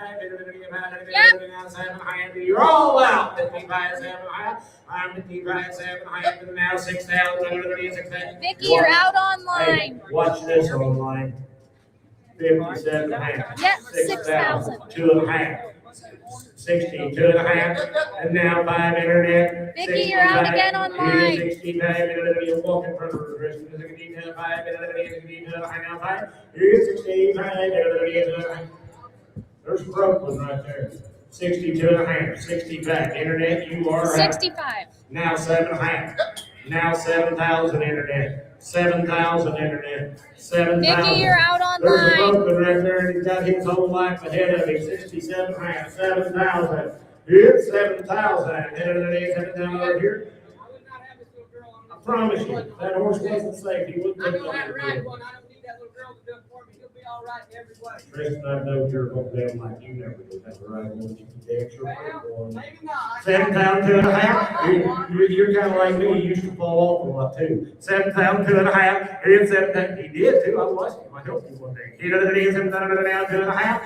now 7 and a half. You're all out. 55, 7 and a half. I'm 55, 7 and a half, and now 6,000. Vicky, you're out online. Hey, watch this online. 57 and a half. Yep, 6,000. 2 and a half. 60, 2 and a half, and now 5 internet. Vicky, you're out again online. 65, you're walking from the rest of the 5, now 5. Here's 65, there's some broke ones right there. 62 and a half, 65, internet, you are out. 65. Now 7 and a half, now 7,000 internet. 7,000 internet. 7,000. Vicky, you're out There's a online. broken right there, and he's got his whole life ahead of him. 67 and a half, 7,000. Here's 7,000. And then there's 7,000 over here. I would not have this little girl on I my. promise you, that horse wasn't safe. He wouldn't I take know how to ride that. one. I don't need that little girl to do it for me. He'll be all right in every way. Tristan, I know you're going down like you never did that right one. You can dance your way Well, on. maybe not. 7,000, 2 and a half. You're kind of like me. You used to fall off a lot too. 7,000, 2 and a half. Here's 7,000. He did too. I watched him. I helped him one day. He doesn't need 7,000, 2 and a half.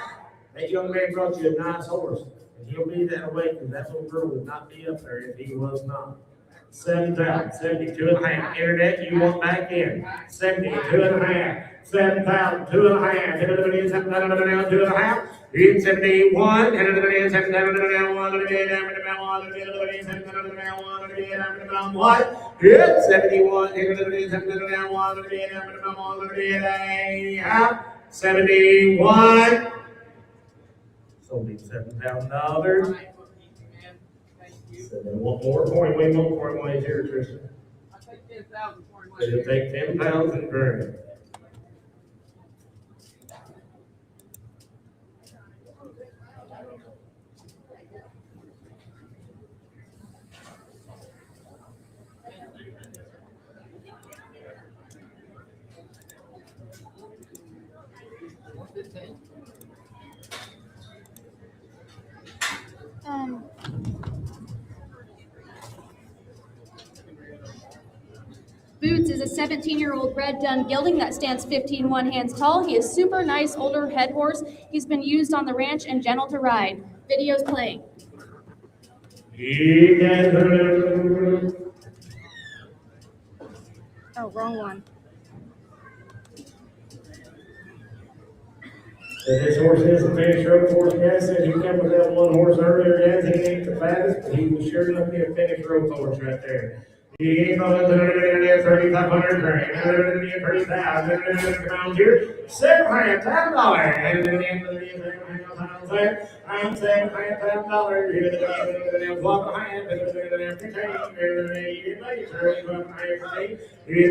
That young man brought you a nice horse. And he'll be that way because that little girl would not be up there if he was not. 7,000, 72 and a half. Internet, you want back in. 72 and a half. 7,000, 2 and a half. 7,000, 2 and a half. Here's 71. 71. Sold him $7,000. So they want more for him. We want more for him here, Tristan. I'll take 10,000 for him. It'll take 10,000 for him. Boots is a 17-year-old red dun gelding that stands 15 1 hands tall. He is super nice older head horse. He's been used on the ranch and gentle to ride. Video's playing. Oh, wrong one. This horse is a finish road horse, guys. Said he come with that one horse earlier, guys. He ain't the fattest, but he will sure enough be a finish road horse right there. He goes 3,500 grand, 30,000, around here, $7,500. I'm $7,500. Walk behind, it's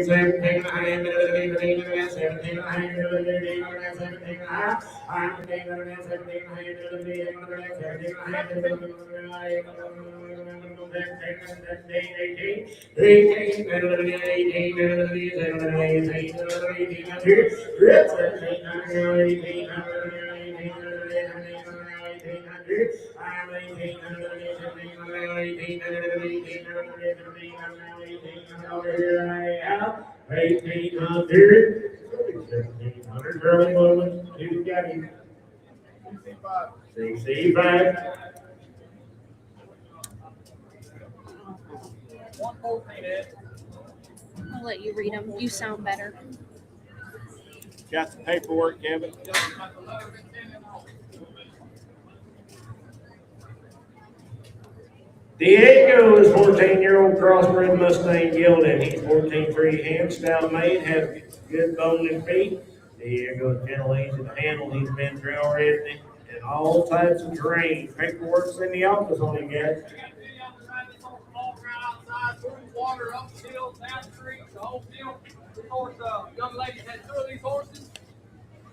1,800 early moments. Who's got him? 65. 114, Ed. I'll let you read them. You sound better. Got the paperwork, Kevin. Diego is 14-year-old crossbred Mustang gelding. He's 14.3 hands, stout made, has good bone and feet. Diego is gentle, easy to handle. He's been trail ridden in all types of terrain. Paperwork's in the office on him, guys. Water, up the hill, down the street, the whole deal. Of course, young lady had 2 of these horses,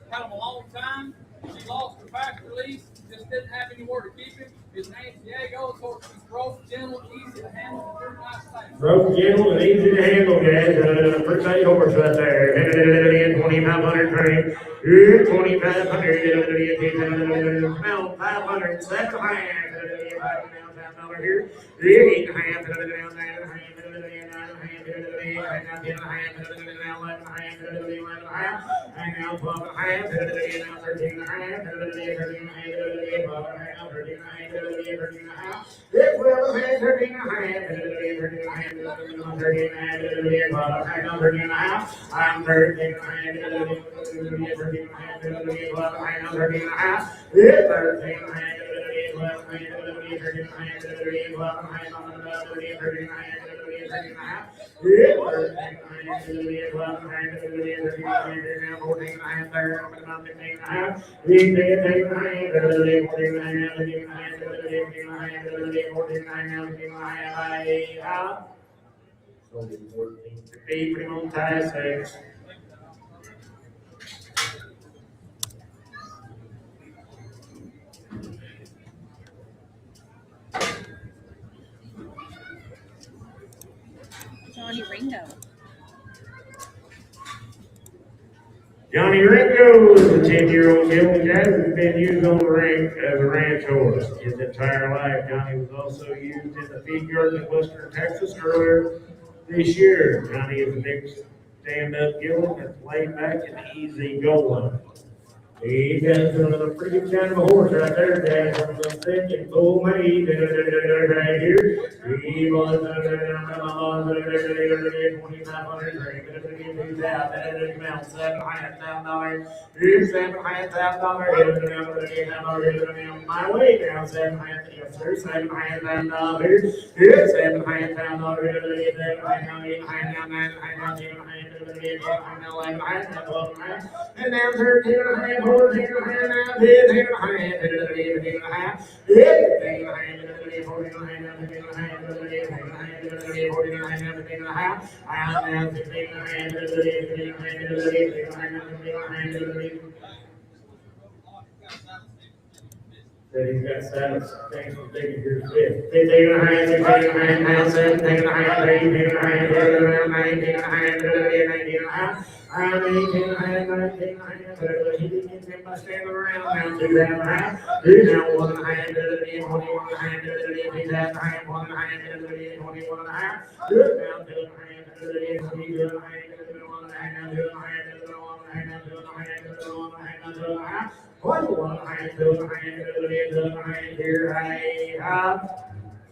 had them a long time. She lost her factory lease, just didn't have anywhere to keep him. His name's Diego. Of course, he's rough, gentle, easy to handle, and very nice thing. Rough, gentle, and easy to handle, guys. Pretty horse right there. 2,500 train. 2,500. Now 500. 7,500 here. 8,500 down there. 6. Johnny Ringo. Johnny Ringo is a 10-year-old gelding guy who's been used on the ranch as a ranch horse his entire life. Johnny was also used in the feed yard in western Texas earlier this year. Johnny is a big stand-up gelding that's laid back and easy going. He got a pretty good kind of a horse right there, guys. From the thick and full made right here. He was 2,500 $7,500. Here's $7,500. My way now, $7,500. Yes, sir. $7,500. Here's $7,500. And now 13,500. That he's got saddles, things from taking your fit. 15,500, 16,500, 17,500, 18,500, 19,500, 19,500. He didn't get them by standing around now. 2,500. He's now 1,500, 21,500, 18,500, 1,500, 21,500. Good now, 2,500, 2,500. What do you want? I do here. I have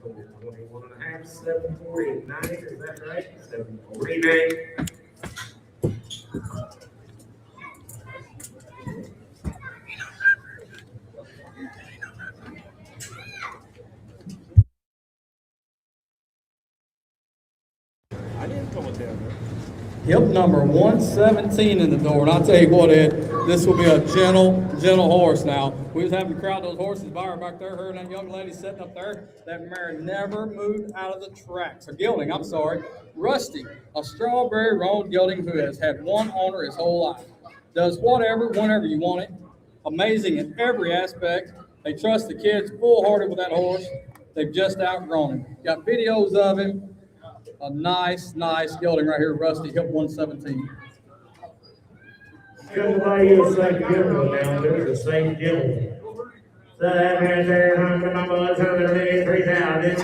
21 and a half, 749. Is that right? 749. I didn't come with that. Hip number 117 in the door. And I'll tell you what, Ed, this will be a gentle horse now. We was having to crowd those horses by her back there. Her and that young lady sitting up there. That mare never moved out of the tracks. Or gelding, I'm sorry. Rusty, a strawberry roan gelding who has had one owner his whole life. Does whatever, whenever you want it. Amazing in every aspect. They trust the kids full-hearted with that horse. They've just outgrown him. Got videos of him. A nice gelding right here, Rusty, hip 117. Everybody else like Gilman down there, the same Gilman. So that man there, $100, $100, $3,000,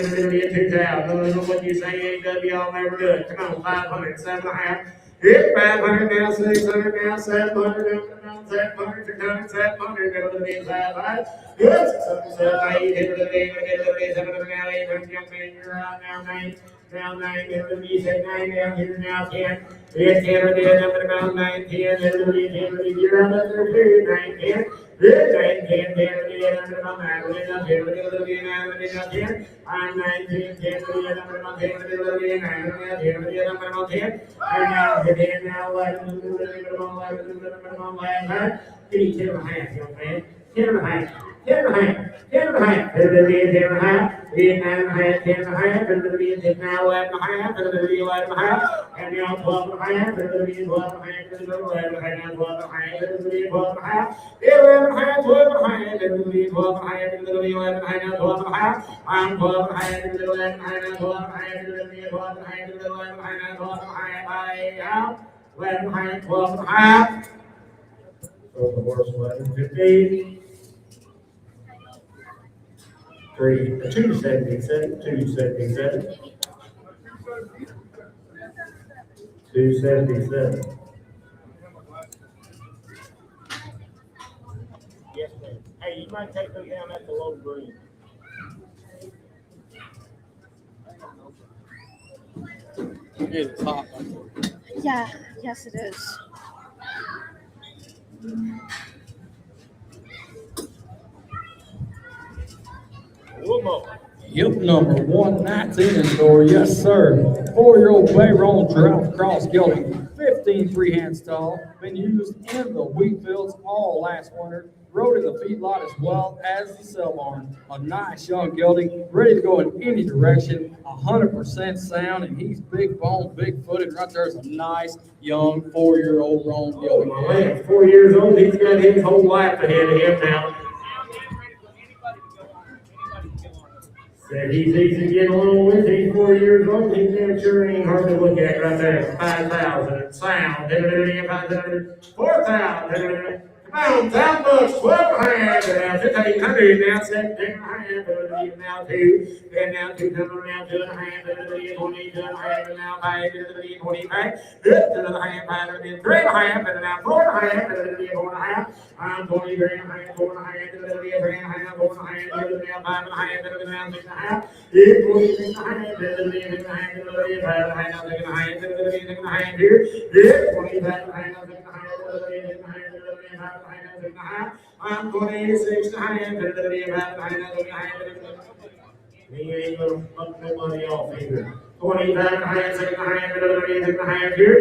$2,000. What you say, AW, I'll never do it. Come on, 500, 7.5. Hit 500 now, 600 now, 700 now, 700, 600, 700, go to the inside. Good. 7, 8, hit the big, hit the big, 700 now, 800, jump in, you're out now, 9. Now 9, hit the big, 9 down here now, 10. Hit 10, or the number about 9, 10, hit the big, 10, you're out there, 2, 9, 10. Good, 9, 10, 10, the number about 9, hit up here, hit the big, 9, hit up here. I'm 9, 10, 10, the number about 10, hit the big, 9, hit up here, hit the number about 10. And now, hit it now, 11, 11, give me 10 and a half, young man. 10 and a half. 10 and a half, 10 and a half, 10 and a half, 10 and a half, 10 and a half, and it'll be now 11 and a half, and it'll be 11 and a half, and now 12 and a half, and it'll be 12 and a half, and it'll be 11 and a half, 12 and a half, and it'll be 12 and a half, 11 and a half, 12 and a half, and it'll be 12 and a half, and it'll be 11 and a half, now 12 and a half, I'm 12 and a half, and it'll be 11 and a half, now 12 and a half, and it'll be 12 and a half, and it'll be 11 and a half, now 12 and a half, I out, 11 and a half, 12 and a half, so the horse 11.50. 277, 277. 277. Yes, ma'am. Hey, you might take those down at the low green. It's hot. Yeah, yes it is. Hip number 119 in the door, yes sir. 4-year-old Bayron Drought Cross gelding, 15 freehands tall. Been used in the wheat fields all last winter. Rode in the feedlot as well as the sell barn. A nice young gelding, ready to go in any direction. 100% sound, and he's big boned, big footed. Right there's a nice young 4-year-old roan gelding. Oh, man, 4 years old, he's got his whole life ahead of him now. Said he's easy to get along with. He's 4 years old. He's damn sure ain't hard to look at right there. 5,000 sound. 4,000. Come on, $10, 12 hands. Now 1,500. Now 7 hands. Now 2. And now 2 coming now 2 and a half. 20, 2 and a half. And now 5. 25. 2 and a half. 5 and 3 and a half. And now 4 and a half. And 4 and a half. I'm 23 and a half. 4 and a half. 3 and a half. 4 and a half. 5 and a half. 6 and a half. 46 and a half. 6 and a half. 5 and a half. 6 and a half. 6 and a half here. 25 and a half. 6 and a half. 6 and a half. I'm 26 and a half. He ain't gonna fuck no money off either. 25 and a half, 6 and a half, 6 and a half here.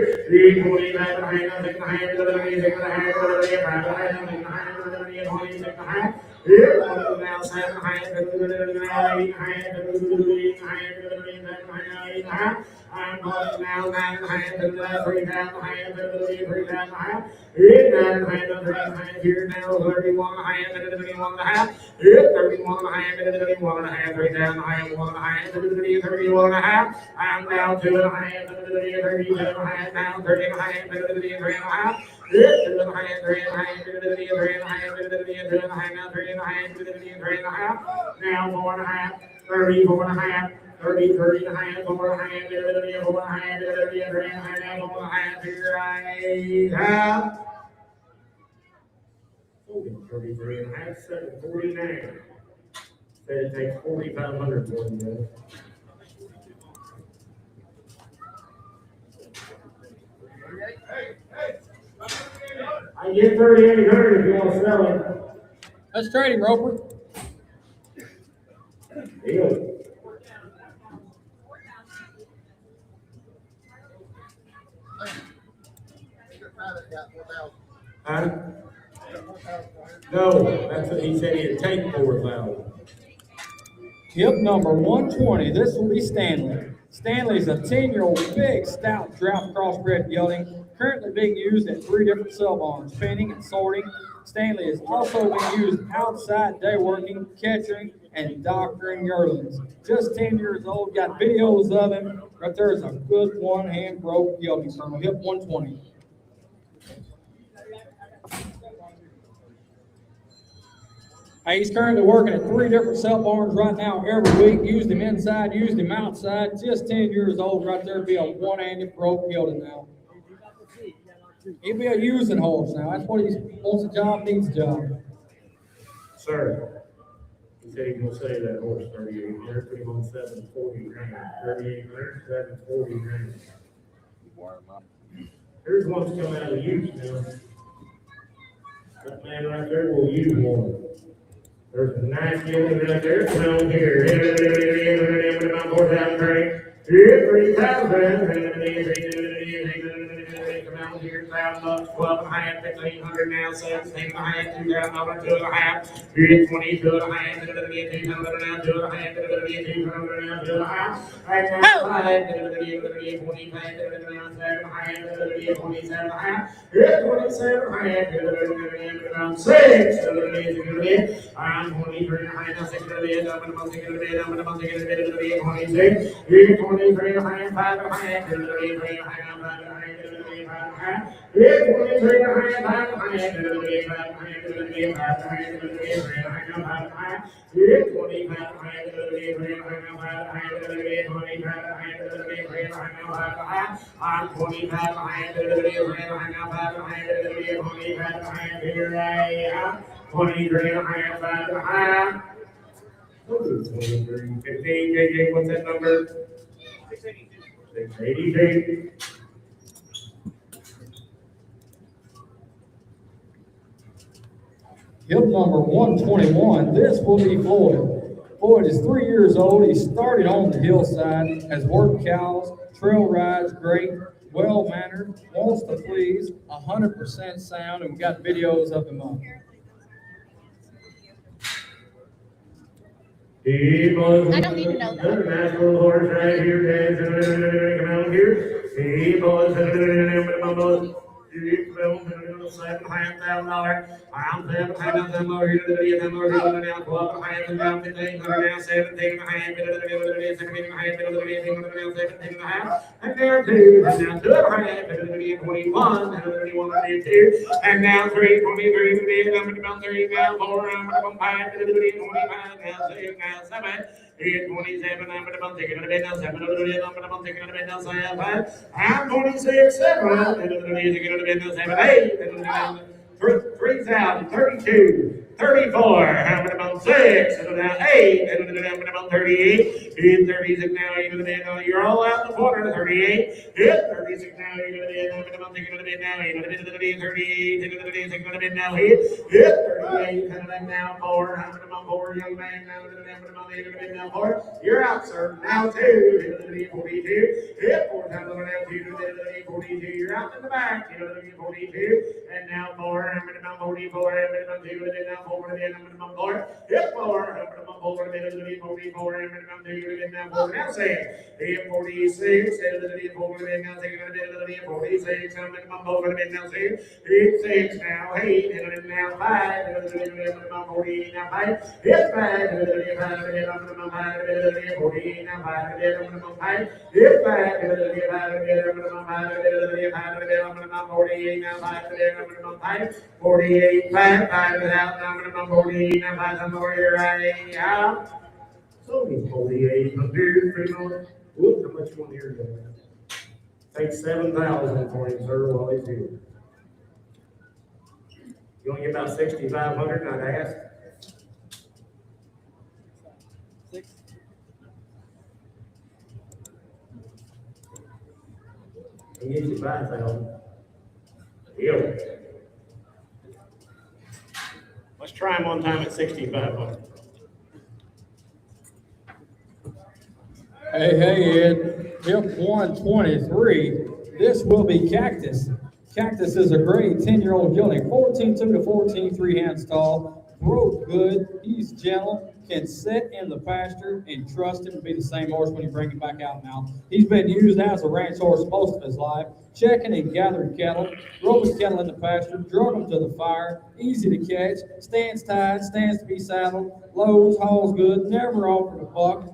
25 and a half, 6 and a half, 6 and a half, 6 and a half, 26 and a half. Here, now 7 and a half, 8 and a half, 8 and a half. I'm going now 9 and a half, 3 and a half, 3 and a half. Here, 9 and a half, 3 and a half. Here now 31 and a half, 31 and a half. Here, 31 and a half, 31 and a half. 3 down and a half, 1 and a half, 31 and a half. I'm now 2 and a half, 32 and a half. Now 30 and a half, 3 and a half. 2 and a half, 3 and a half, 3 and a half, 2 and a half. Now 3 and a half, 3 and a half. Now 4 and a half, 34 and a half. 30 and a half, 4 and a half, 4 and a half, 3 and a half, 4 and a half, here I have 33 and a half, 749. Said it takes 4,500 for you. I get 3,800 if you want to sell it. Let's trade him, Roper. Deal. Huh? No, that's what he said he'd take 4,000. Hip number 120, this will be Stanley. Stanley's a 10-year-old big, stout draft crossbred gelding, currently being used at 3 different sell barns, penning and sorting. Stanley is also being used outside day working, catching, and doctoring yearlings. Just 10 years old, got videos of him. Right there is a good one-hand broke gelding, Colonel. Hip 120. He's currently working at 3 different sell barns right now every week. Used him inside, used him outside. Just 10 years old right there. Be a one-handed broke gelding now. He'll be a using horse now. That's what he wants a job, needs a job. Sir, he said he's gonna sell that horse 3,800, put him on 740 grand. 3,800, 740 grand. Here's one's coming out of use now. That man right there will use one. There's a nice gelding right there. Come on here. 4,000 grand. 3,000. Come out here, $1,000, 12.5, 1,500 now, 17.5, $2,000, 2.5, 22.5, 200 now, 2.5, 200 now, 2.5, right now, 5, 25, 27.5, 27.5, 6, I'm 23.5, now 6, I'm 26, 23.5, 5, what's that number? 682. Hip number 121, this will be Floyd. Floyd is 3 years old. He started on the hillside, has worked cows, trail rides, great, well-mannered, wants to please, 100% sound, and we've got videos of him up. I don't need to know that. Nice little horse right here, guys. Come out here. Hey, boys. $7,500. I'm $7,500 here to the $10 now, 12.5 now, 1,500 now, 17.5, 17.5, and there 2, and now 2.5, 21, 21, and now 3, 23, I'm about 3 now, 4, I'm 5, 25, now 6, now 7. 27, I'm about taking a bit now, 7, I'm about taking a bit now, 7, I'm 26, 7, I'm taking a bit now, 7, 8, 3,000, 32, 34, I'm about 6, and now 8, and about 38, 36 now, you're all out in the corner, 38, 36 now, I'm about taking a bit now, 38, 36 now, 38, and now 4, I'm about 4, young man, now 4, you're out, sir, now 2, 42, 42, you're out in the back, 42, and now 4, I'm about 44, I'm about 2, and now 4, and I'm about 4, 4, I'm about 4, and then 44, and I'm about 2, and now 4, now 6, 46, and 4, and now 6, 46, I'm about 4, and now 6, 6, now 8, and now 5, and about 48, now 5, 5, and 5, and I'm about 5, and 48, now 5, and I'm about 5, 5, and 5, and I'm about 5, and 5, and I'm about 48, now 5, and I'm about 5, 48, 5, 5, and I'm about 48, now 5, I'm right out. So he's 48, up here, 3 more. Whoop, how much you want here? Take 7,000 for him, sir, while he's here. You want to get about 6,500, not ask? 6. He gives you 5,000. Deal. Let's try him one time at 6,500. Hey, Ed, hip 123, this will be Cactus. Cactus is a great 10-year-old gelding, 14.2 to 14.3 hands tall, broke good, he's gentle, can sit in the pasture and trust him to be the same horse when you bring him back out now. He's been used as a ranch horse most of his life, checking and gathering cattle, roping cattle in the pasture, drug them to the fire, easy to catch, stands tied, stands to be saddled, loads, hauls good, never offered a buck.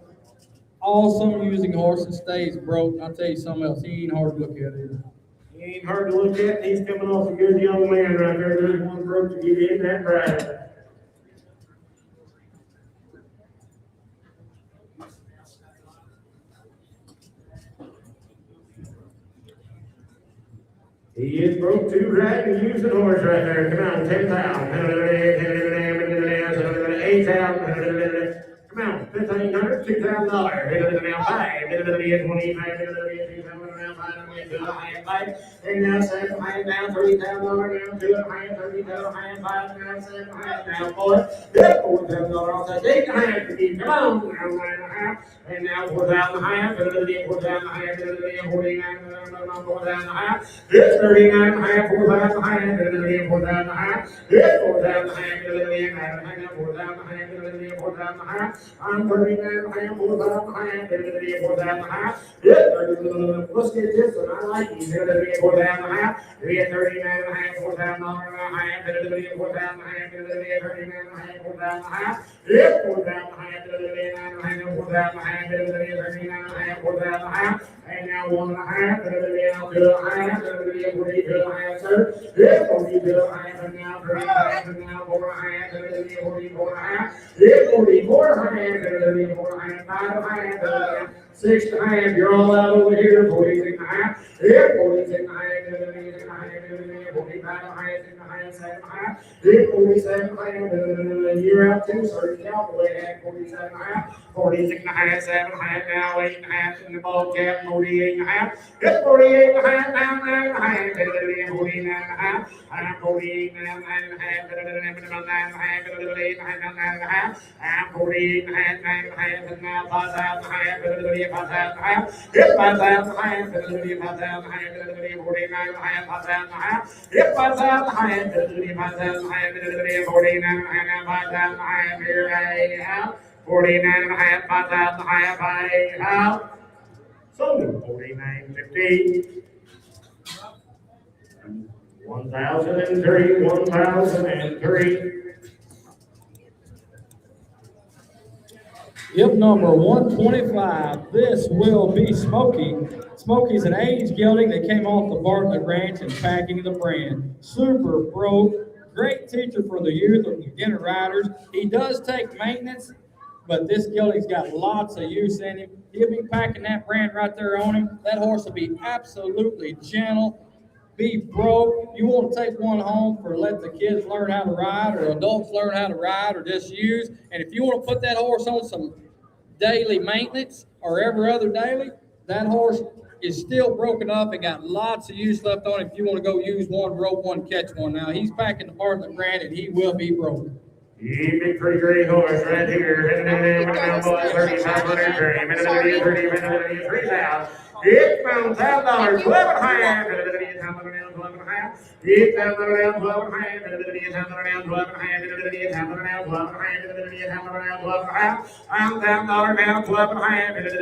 Awesome using horse and stays broke. I'll tell you something else, he ain't hard to look at either. He ain't hard to look at. He's coming off a good young man right there. There's one broke to get in that prize. He is broke too, right? And using horse right there. Come on, 10,000. 8,000. Come on, $1,500, $2,000. Now 5. 25. And now 7 high down, $3,000 down, 2 high, 30,000 high, 5 down, 7 high down, 4. $4,000 off that 8 high to keep. Come on, now 9.5. And now 4,000 high, 4,000 high, 49, 4,000 high. It's 39 high, 4,000 high, 4,000 high. It's 4,000 high, 4,000 high, 4,000 high. I'm 39 high, 4,000 high, 4,000 high. Let's get this one. I like you. 4,000 high. We get 39 high, $4,000 high, 4,000 high, 39 high, 4,000 high. It's 4,000 high, 39 high, 4,000 high, 39 high, 4,000 high. And now 1.5, 2 high, 42 high, sir. It's 42 high, and now 3 high, and now 4 high, 44 high. It's 44 high, 44 high, 5 high, 6 high. You're all out over here. 46 high. It's 46 high, 46 high, 45 high, 6 high, 7 high. It's 47 high, you're out too, sir. You out the way at 47 high, 46 high, 7 high, now 8 high in the ball cap, 48 high. It's 48 high, now 9 high, 49 high. I'm 48 now, 9 high, 9 high, 8 high, 9 high. I'm 48 high, 9 high, and now 5,000 high, 5,000 high. It's 5,000 high, 5,000 high, 49 high, 5,000 high. It's 5,000 high, 5,000 high, 49 high, now 5,000 high, here I have 49 and a half, 5,000 high, 5 out. So 49.50. 1,003, 1,003. Yep, number 125. This will be Smokey. Smokey's an age gelding that came off the Bartlett Ranch and packing the brand. Super broke. Great teacher for the youth or beginner riders. He does take maintenance, but this gelding's got lots of use in him. He'll be packing that brand right there on him. That horse will be absolutely gentle. Be broke. You want to take one home for let the kids learn how to ride or adults learn how to ride or just use. And if you want to put that horse on some daily maintenance or every other daily, that horse is still broken up and got lots of use left on it if you want to go use one, rope one, catch one. Now, he's packing the Bartlett brand and he will be broke. He's a pretty great horse right here. 3,500, 3,000. It's $1,000, 12 and a half. It's $12 and a half. I'm $10 now, 12 and a half. It's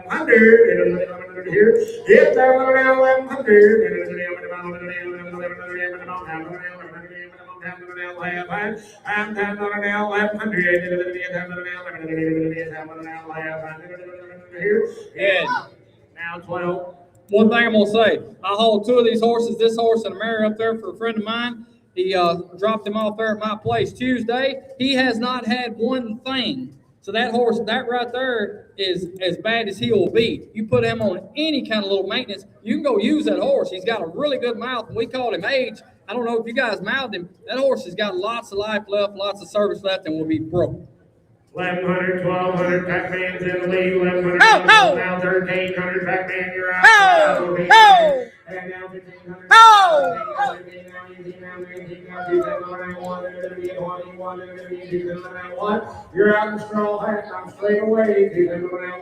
$1,100 here. It's I'm And now 12. one thing I'm gonna say, I hauled two of these horses, this horse and a mare up there for a friend of mine. He dropped him off there at my place Tuesday. He has not had one thing. So that horse, that right there is as bad as he will be. You put him on any kind of little maintenance, you can go use that horse. He's got a really good mouth. We called him Age. I don't know if you guys mouthed him. That horse has got lots of life left, lots of service left, and will be broke. 1,100, 1,200, Pac-Man's in the lead. 1,100, now 1,300, Pac-Man, you're out. And now 1500. Oh! You're out in straw hat. I'm straight away.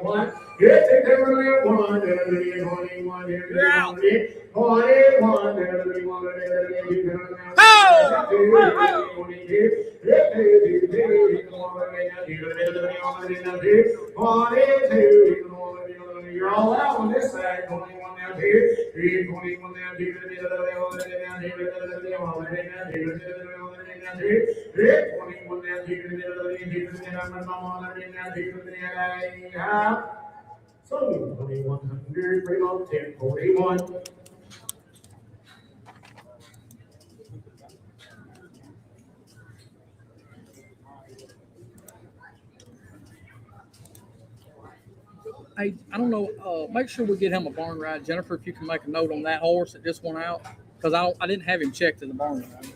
1. Get the camera 1. 21. You're out. 21. You're all out on this side. 21 down here. 21 down here. 21 down here. So 2100, bring on 1041. I don't know. Make sure we get him a barn ride, Jennifer. If you can make a note on that horse that just went out, because I didn't have him checked in the barn ride.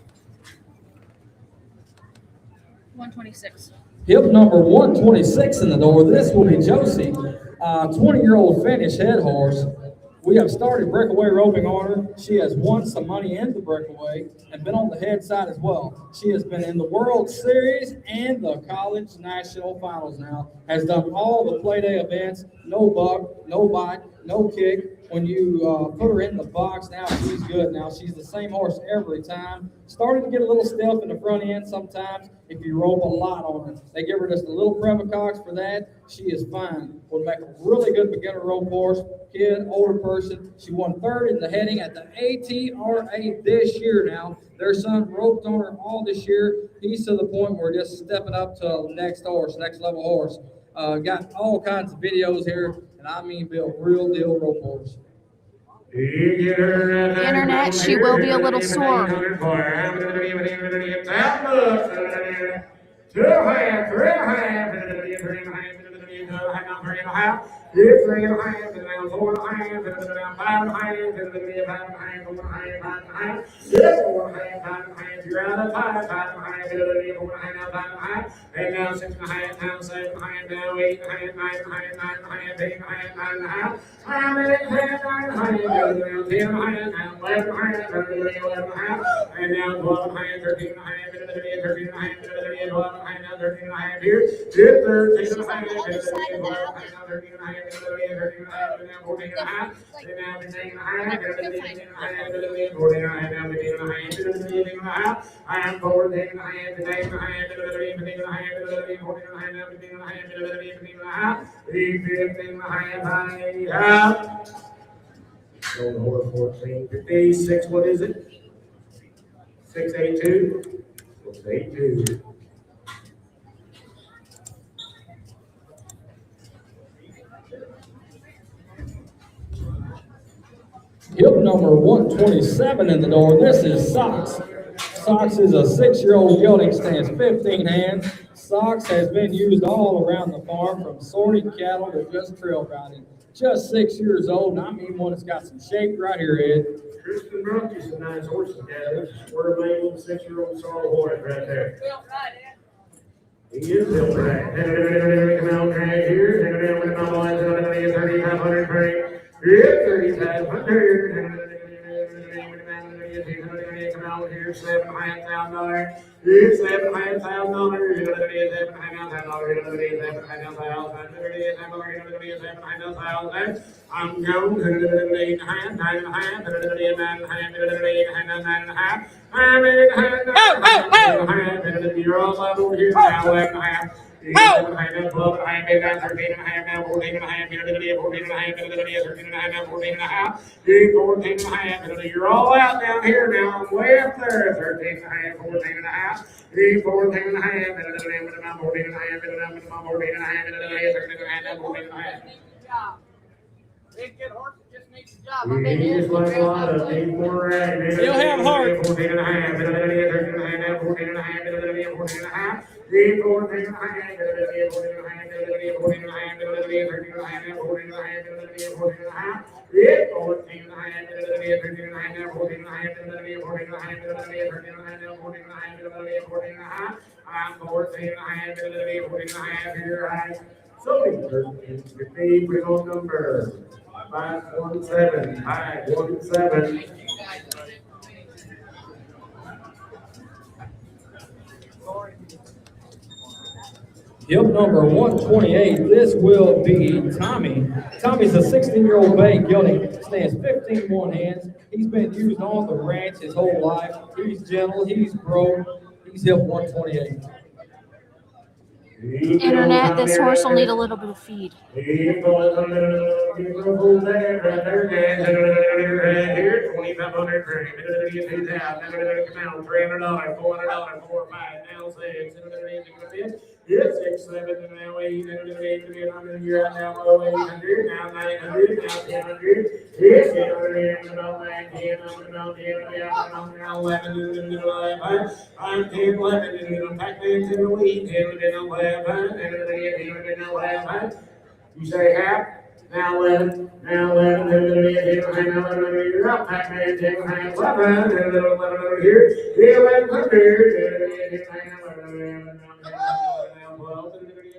126. Hip number 126 in the door. This will be Josie, 20-year-old Finnish head horse. We have started breakaway roping on her. She has won some money in the breakaway and been on the head side as well. She has been in the World Series and the College National Finals now. Has done all the play day events. No buck, no bite, no kick. When you put her in the box now, she's good now. She's the same horse every time. Starting to get a little stiff in the front end sometimes if you rope a lot on her. They give her just a little Prevocox for that. She is fine. Would make a really good beginner rope horse. Kid, older person. She won third in the heading at the ATRA this year now. Their son roped on her all this year. He's to the point where we're just stepping up to the next horse, next level horse. Got all kinds of videos here, and I mean built real deal rope horse. The internet, she will be a little sore. 1456, what is it? 682? 682. Hip number 127 in the door. This is Sox. Sox is a 6-year-old gelding, stands 15 hands. Sox has been used all around the farm, from sorting cattle to just trail riding. Just 6 years old, and I mean one that's got some shape right here, Ed. Kristen Brooks is a nice horse to have. This is square label, 6-year-old sorrel horse right there. He is built right. Come out right here. With my boys, 3,500 frame. 3,500. Come out here, $7,500. It's $7,500. I'm going to you're all over here now. You're all out down here now. I'm way up there. 13 and a half, 14 and a half, 14 and a half, 14 and a half, 14 and a half, 13 and a half, 14 and a half. Big good horse just makes the job. He just like a lot of these more right. He'll have heart. 14 and a half, 13 and a half, 14 and a half, 14 and a half. 14 and a half, 14 and a half, 14 and a half, 13 and a half, 14 and a half, 14 and a half. 14 and a half, 13 and a half, 14 and a half, 14 and a half, 13 and a half, 14 and a half, 14 and a half. I'm 14 and a half, 14 and a half here, right? So 13, 15, bring on number. 517. 517. Yep, number 128, this will be Tommy. Tommy's a 16-year-old bay gelding, stands 15 one hands. He's been used on the ranch his whole life. He's gentle, he's broke, he's hip 128. Internet, this horse will need a little bit of feed. Here, 2,500, $300, $400, $4, 5, now 6, yes, 6, 7, now 8, you're at now 800, now 900, now 1000, yes, 1000, now 9, 10, now 11, 5, 10, 11, Pac-Man, 10, 10, 11, you say half, now 11, now 11, now 11, you're up, Pac-Man, 10, 11, here, 1100,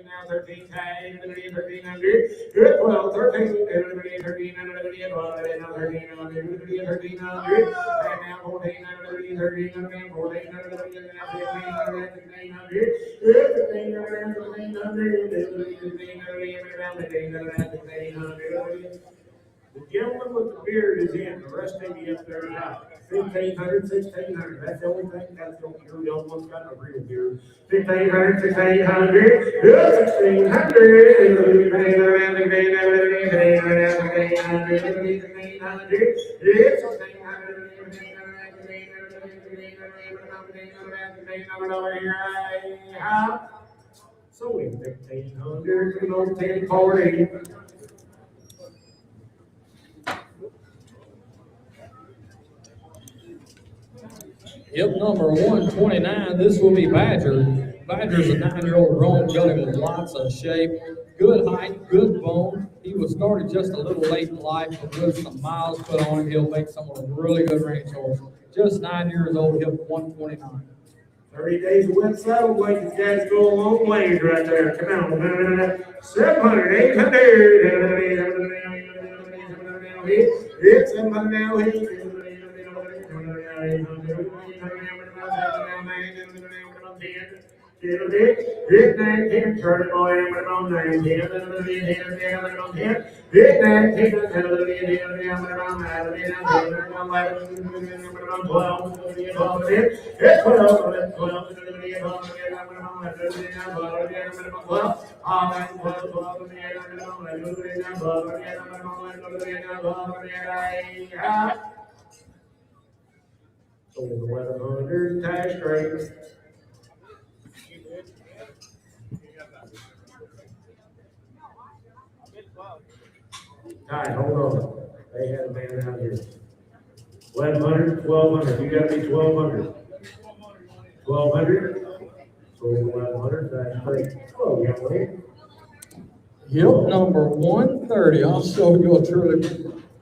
now 13, 1300, good 12, 13, 13, now 13, 1300, and now 14, 13, 13, 14, 1500, the gentleman with the beard is in, the rest of you up there now. 1,500, 1,600, that's the only thing, that's the only, you're the only one's got a real beard. 1,500, 1,600, 1,600, so we 1,500, 1040. Yep, number 129, this will be Badger. Badger's a 9-year-old grown gelding with lots of shape, good height, good bone. He was started just a little late in life, but with some miles put on him, he'll make someone a really good range horse. Just 9 years old, hip 129. 30 days of wet saddle blankets, guys, go a long ways right there. Come on. 700, 800. It's 700 now. Hit 19, turn it boy, I'm on 19, hit 19, so 1,100 tax rate. All right, hold on. They had a man out here. 1,100, 1,200. You gotta be 1,200. 1,200. So 1,100. That's great. Oh, young lady. Yep, number 130. I'll show you a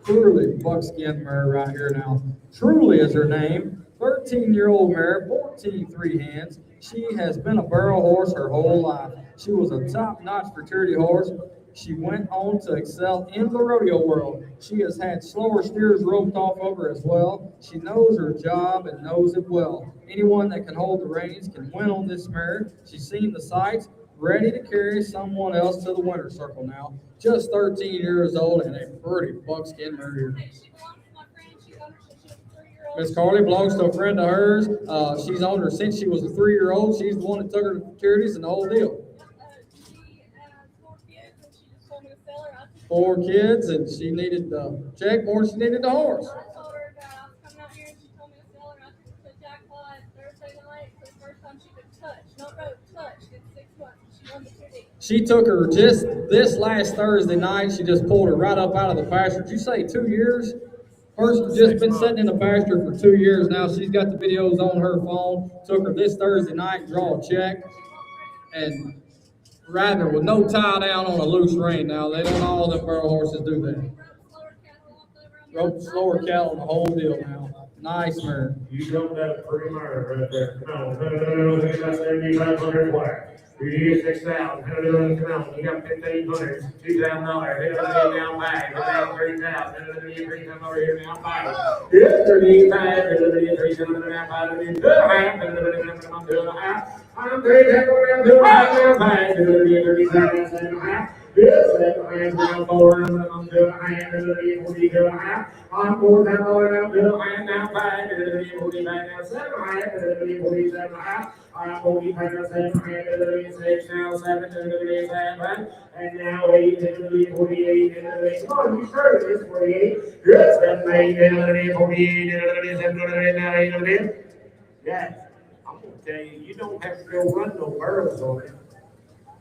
truly buckskin mare right here now. Truly is her name. 13-year-old mare, 14 3 hands. She has been a barrel horse her whole life. She was a top-notch fraternity horse. She went on to excel in the rodeo world. She has had slower steers roped off of her as well. She knows her job and knows it well. Anyone that can hold the reins can win on this mare. She's seen the sights, ready to carry someone else to the winner's circle now. Just 13 years old and a pretty buckskin mare here. Miss Carly belongs to a friend of hers. She's owned her since she was a 3-year-old. She's the one that took her to securities and the whole deal. 4 kids, and she needed the check more than she needed the horse. I told her that I was coming out here and she told me to sell her. I took her to jackpot Thursday night for the first time she could touch. Not rope, touch. It's 6 months. She won the 2D. She took her just this last Thursday night. She just pulled her right up out of the pasture. Did you say 2 years? First, just been sitting in the pasture for 2 years now. She's got the videos on her phone. Took her this Thursday night, draw a check, and rather with no tie down on a loose rein. Now they don't all them barrel horses do that. Rope slower cattle on the whole deal now. Nice mare. You jumped up pretty murder right there. Come on, think about 7,500 wire. You get 6,000. Come on, you got 1,500. $2,000. Hit it down five. Hit down 3,000. Hit it $3,000 over here now five. Hit 35. Hit it $3,000 now five. Hit it 2.5. Hit it 2.5. I'm 3,000 around 2.5 now five. Hit it $3,000 Yes, I'm now forward. I'm doing a hand. I'm 4,000 I'm 4,000 now. Doing now five. $45 now 7. $47 I'm 45 now 7. $6 now 7. And now 8. 48. Come on, you started this 48. Yes, 7, 8. 48. 7. Now 8. Yes, I'm gonna tell you, you don't have to go run no barrels on it.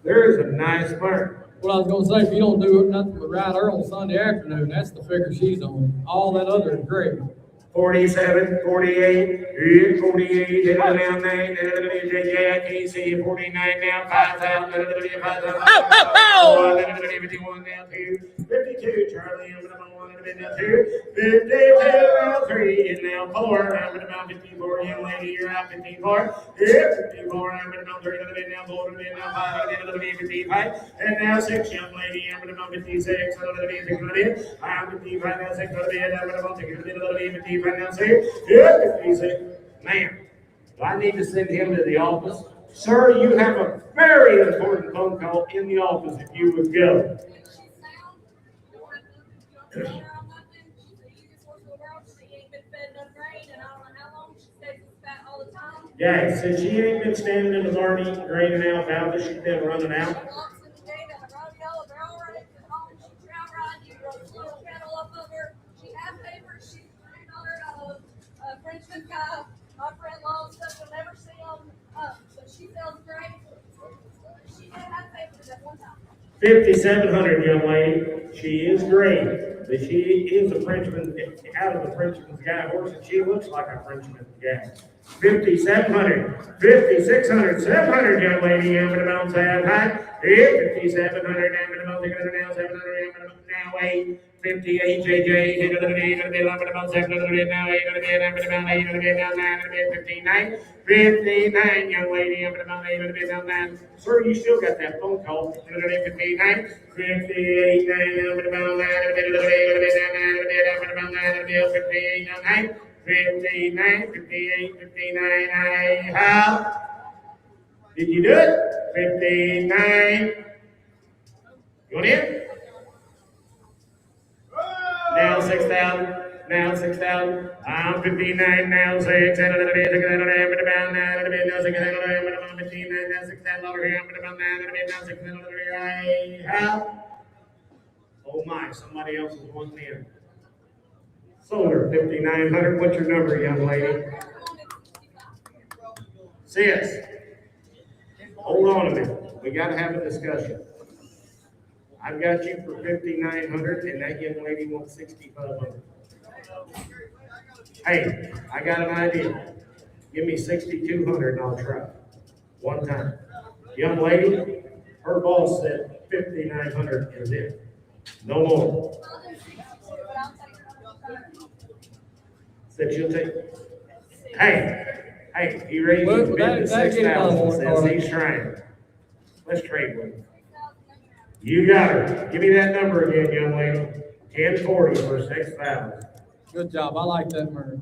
There is a nice bird. Well, I was gonna say, if you don't do nothing but ride her on Sunday afternoon, that's the figure she's on. All that other is great. 47, 48, 48, now 9, I can't see you, 49 now, 5,000, 5,000, 51 now, 2, 52, Charlie, I'm gonna want to be now 2, 52 now 3, and now 4, I'm gonna about 54, young lady, you're out 54, yeah, 54, I'm gonna about 3, now 4, now 5, I'm gonna be 55, and now 6, young lady, I'm gonna about 56, I'm gonna be 6, I'm 55 now 6, I'm gonna about 55 now 6, yeah, 56, man. I need to send him to the office. Sir, you have a very important phone call in the office if you would go. Yeah, since she ain't been standing in the barn eating grain and alfalfa, she's been running out. Frenchman guy, my friend loves stuff, you'll never see them, so she sells great. She did have papers at one time. 5,700, young lady. She is great, but she is a Frenchman, out of the Frenchman's guy horse, and she looks like a Frenchman's guy. 5,700, 5,600, 700, young lady. I'm going to bounce that high. 5,700, I'm going to bounce it now. 700, I'm going to now 8. 58, JJ, 8, I'm going to bounce 700 now. 8, I'm going to bounce 8, I'm going to now 9, I'm going to 59. 59, young lady. I'm going to bounce 8, I'm going to bounce 9. Sir, you still got that phone call. 59, 58, 9, I'm going to bounce 9, I'm going to bounce 9, I'm going to bounce 58, 9. 59, 58, 59, how? Did you do it? 59. You want in? Now 6,000. Now 6,000. I'm 59 now. 6. And a little bit. I'm going to bound 9. A little bit. Now 6. I'm going to bound 15. Now 6,000 over here. I'm going to bound 9. A little bit. Now 6. And a little bit. How? Oh my! Somebody else is wanting in. Sold her 5,900. What's your number, young lady? Sis, hold on a minute. We got to have a discussion. I've got you for 5,900, and that young lady wants 6,500. Hey, I got an idea. Give me 6,200, and I'll try. One time. Young lady, her boss said 5,900 is it. No more. Said she'll take. Hey, he raised his bid to 6,000. Says he's trying. Let's trade with him. You got her. Give me that number again, young lady. 1040 for 6,000. Good job. I like that, Murray.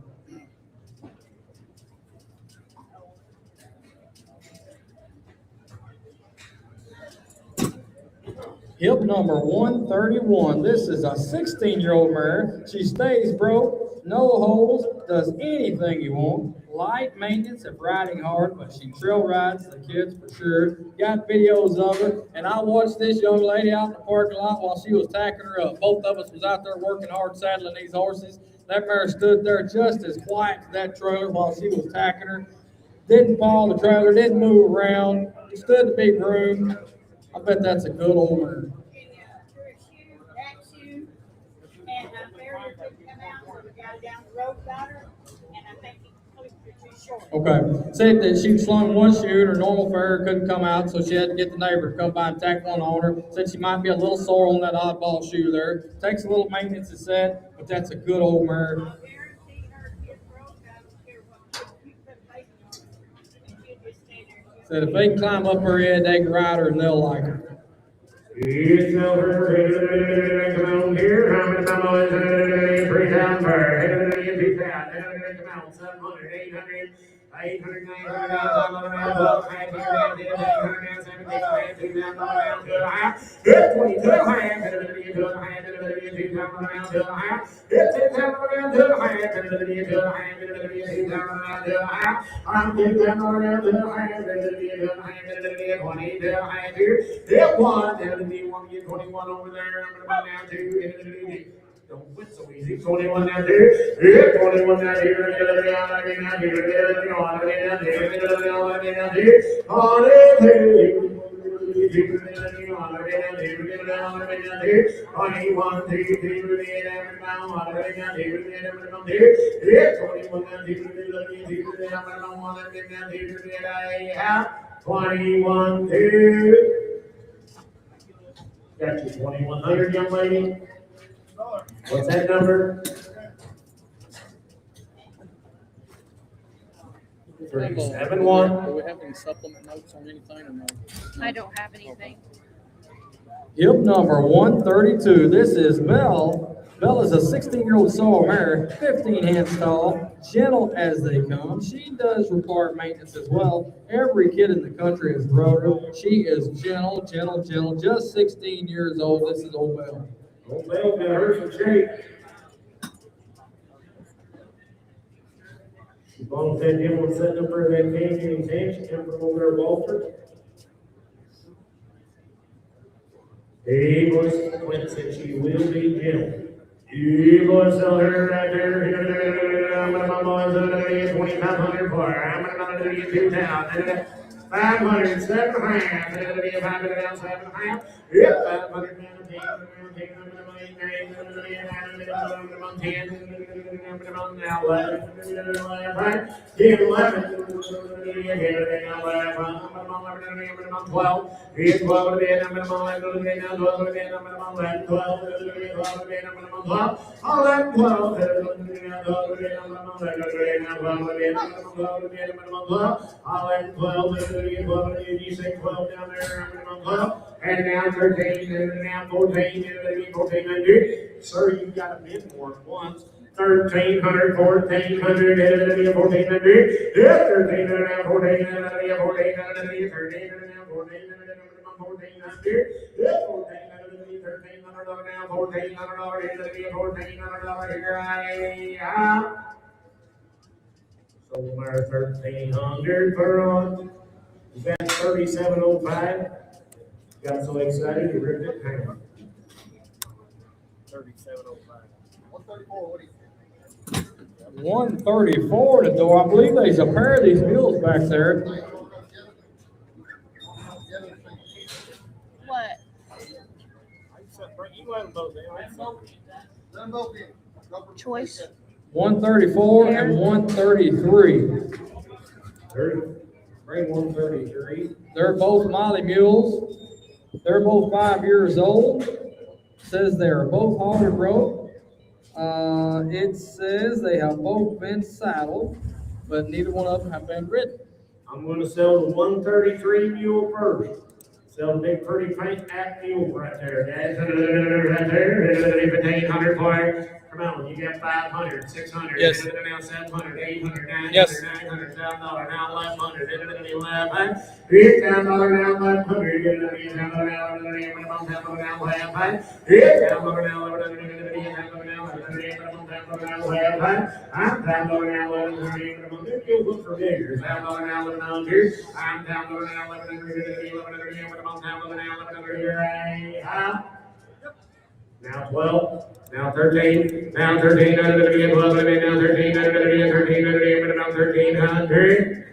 Hip number 131. This is a 16-year-old mare. She stays broke, no holes, does anything you want. Light maintenance of riding hard, but she trail rides the kids for sure. Got videos of her, and I watched this young lady out in the parking lot while she was tacking her up. Both of us was out there working hard saddling these horses. That mare stood there just as quiet to that trailer while she was tacking her. Didn't fall the trailer, didn't move around, stood to be groomed. I bet that's a good old mare. Okay. Said that she slung one shoe, her normal fare couldn't come out, so she had to get the neighbor to come by and tack one on her. Said she might be a little sore on that oddball shoe there. Takes a little maintenance to set, but that's a good old mare. Said if they can climb up her head, they can ride her and they'll like her. It's over. Come on here. How many mamos? 3,000 per. 2,000. Come on. 700, 800. 800, 900, 21 over there. I'm going to down to don't quit so easy. 21 down there. Yeah, 21 down here. Got you 2,100, young lady. What's that number? 371. Do we have any supplement notes on anything or no? I don't have anything. Hip number 132. This is Belle. Belle is a 16-year-old solo mare, 15 hands tall, gentle as they come. She does require maintenance as well. Every kid in the country has rode her. She is gentle, just 16 years old. This is old Belle. Old Belle got her some shape. She both said him was setting up for that cage in his hand. She come from over there, Walter. Hey, boys, Quinn said she will be gentle. You boys sell her right there. I'm gonna my boys 2,500 for her. I'm gonna do you 2,000. 500, 7.5. 500 down, 7.5. Yep, 500 down, 10. Now 11. 10, 11. 12. 12 again. I'm gonna 12 again. 12 again. I'm gonna 11. 12 again. 12 again. I'm gonna 12. 11, 12. 12 again. I'm gonna 12 again. 12 again. I'm gonna 12 again. I'm gonna 12. 11, 12. 12 again. You say 12 down there. I'm gonna 12. And now 13. And now 14. 1400. Sir, you got a bid more at once. 1,300, 1,400, 1,400. Yeah, 1,300 now, 1,400, 1,400, 1,300 now, 1,400, 1,400. Yeah, 1,400, 1,300 now, 1,400, 1,400 here I am. So we're 1,300 per on. Is that 3705? Got so excited you ripped it down. 3705. 134, what do you think? 134 to go. I believe there's a pair of these mules back there. What? You let them both in. Let them both in. Choice? 134 and 133. 133. They're both Molly mules. They're both 5 years old. Says they are both halted rope. It says they have both been saddled, but neither one of them have been ridden. I'm going to sell the 133 mule first. Sell big pretty pink act mule right there, guys. Right there. 1,500 for it. Come on, you got 500, 600, Yes. now 700, 800, 900, Yes. 900, $1,000, now 1,100, $1,100, $10,000, now 1,100, $10,000 now 1,100, I'm down low now, you look for bigger. Down low now, I'm down low now, now 12, now 13, now 13, now 13, now 13, now 13, now 1,300.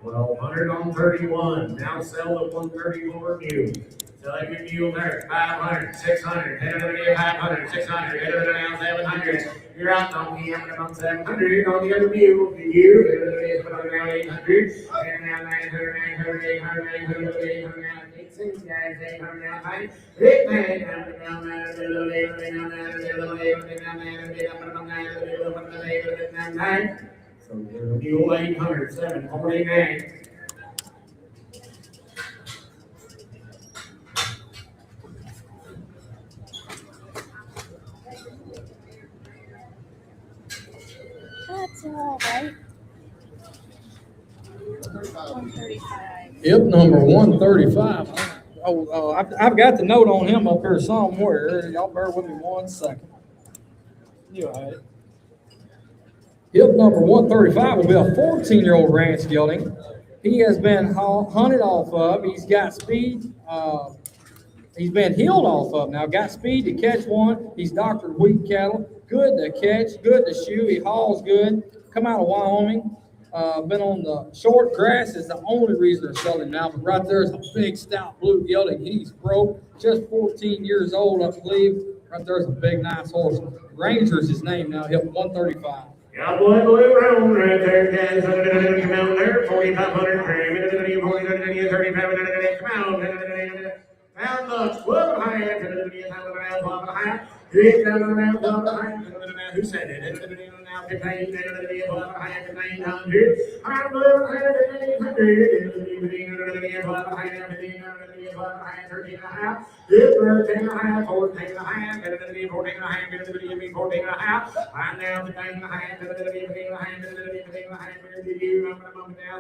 1,200 on 31. Now sell the 134 mule. Sell every mule there. 500, 600, 500, 600, now 700. You're out on me. I'm on 700 on the other mule. The you, now 800. And now 900, 900, 800, 800, 800, 6 guys, 800 now 9. 800 now 9. So mule 800, 749. all right. 135. Hip number 135. I've got the note on him up here somewhere. Y'all bear with me 1 second. You all right? Hip number 135 will be a 14-year-old ranch gelding. He has been hunted off of. He's got speed. He's been healed off of now. Got speed to catch one. He's doctored wheat cattle. Good to catch. Good to shoe. He hauls good. Come out of Wyoming. Been on the short grass is the only reason they're selling now. But right there is a big stout blue gelding. He's broke. Just 14 years old, I believe. Right there's a big nice horse. Ranger's his name now. Hip 135. Cowboy blue roan right there, guys. Come out there, 4,500 cream. 3,500, come out. Pound bucks, 12 and a half. Who said it? Now 15, 1,500. I'm blue, 13 and a half. 13 and a half, 14 and a half, 14 and a half, 14 and a half. I'm down 15 and a half, 15 and a half, 15 and a half,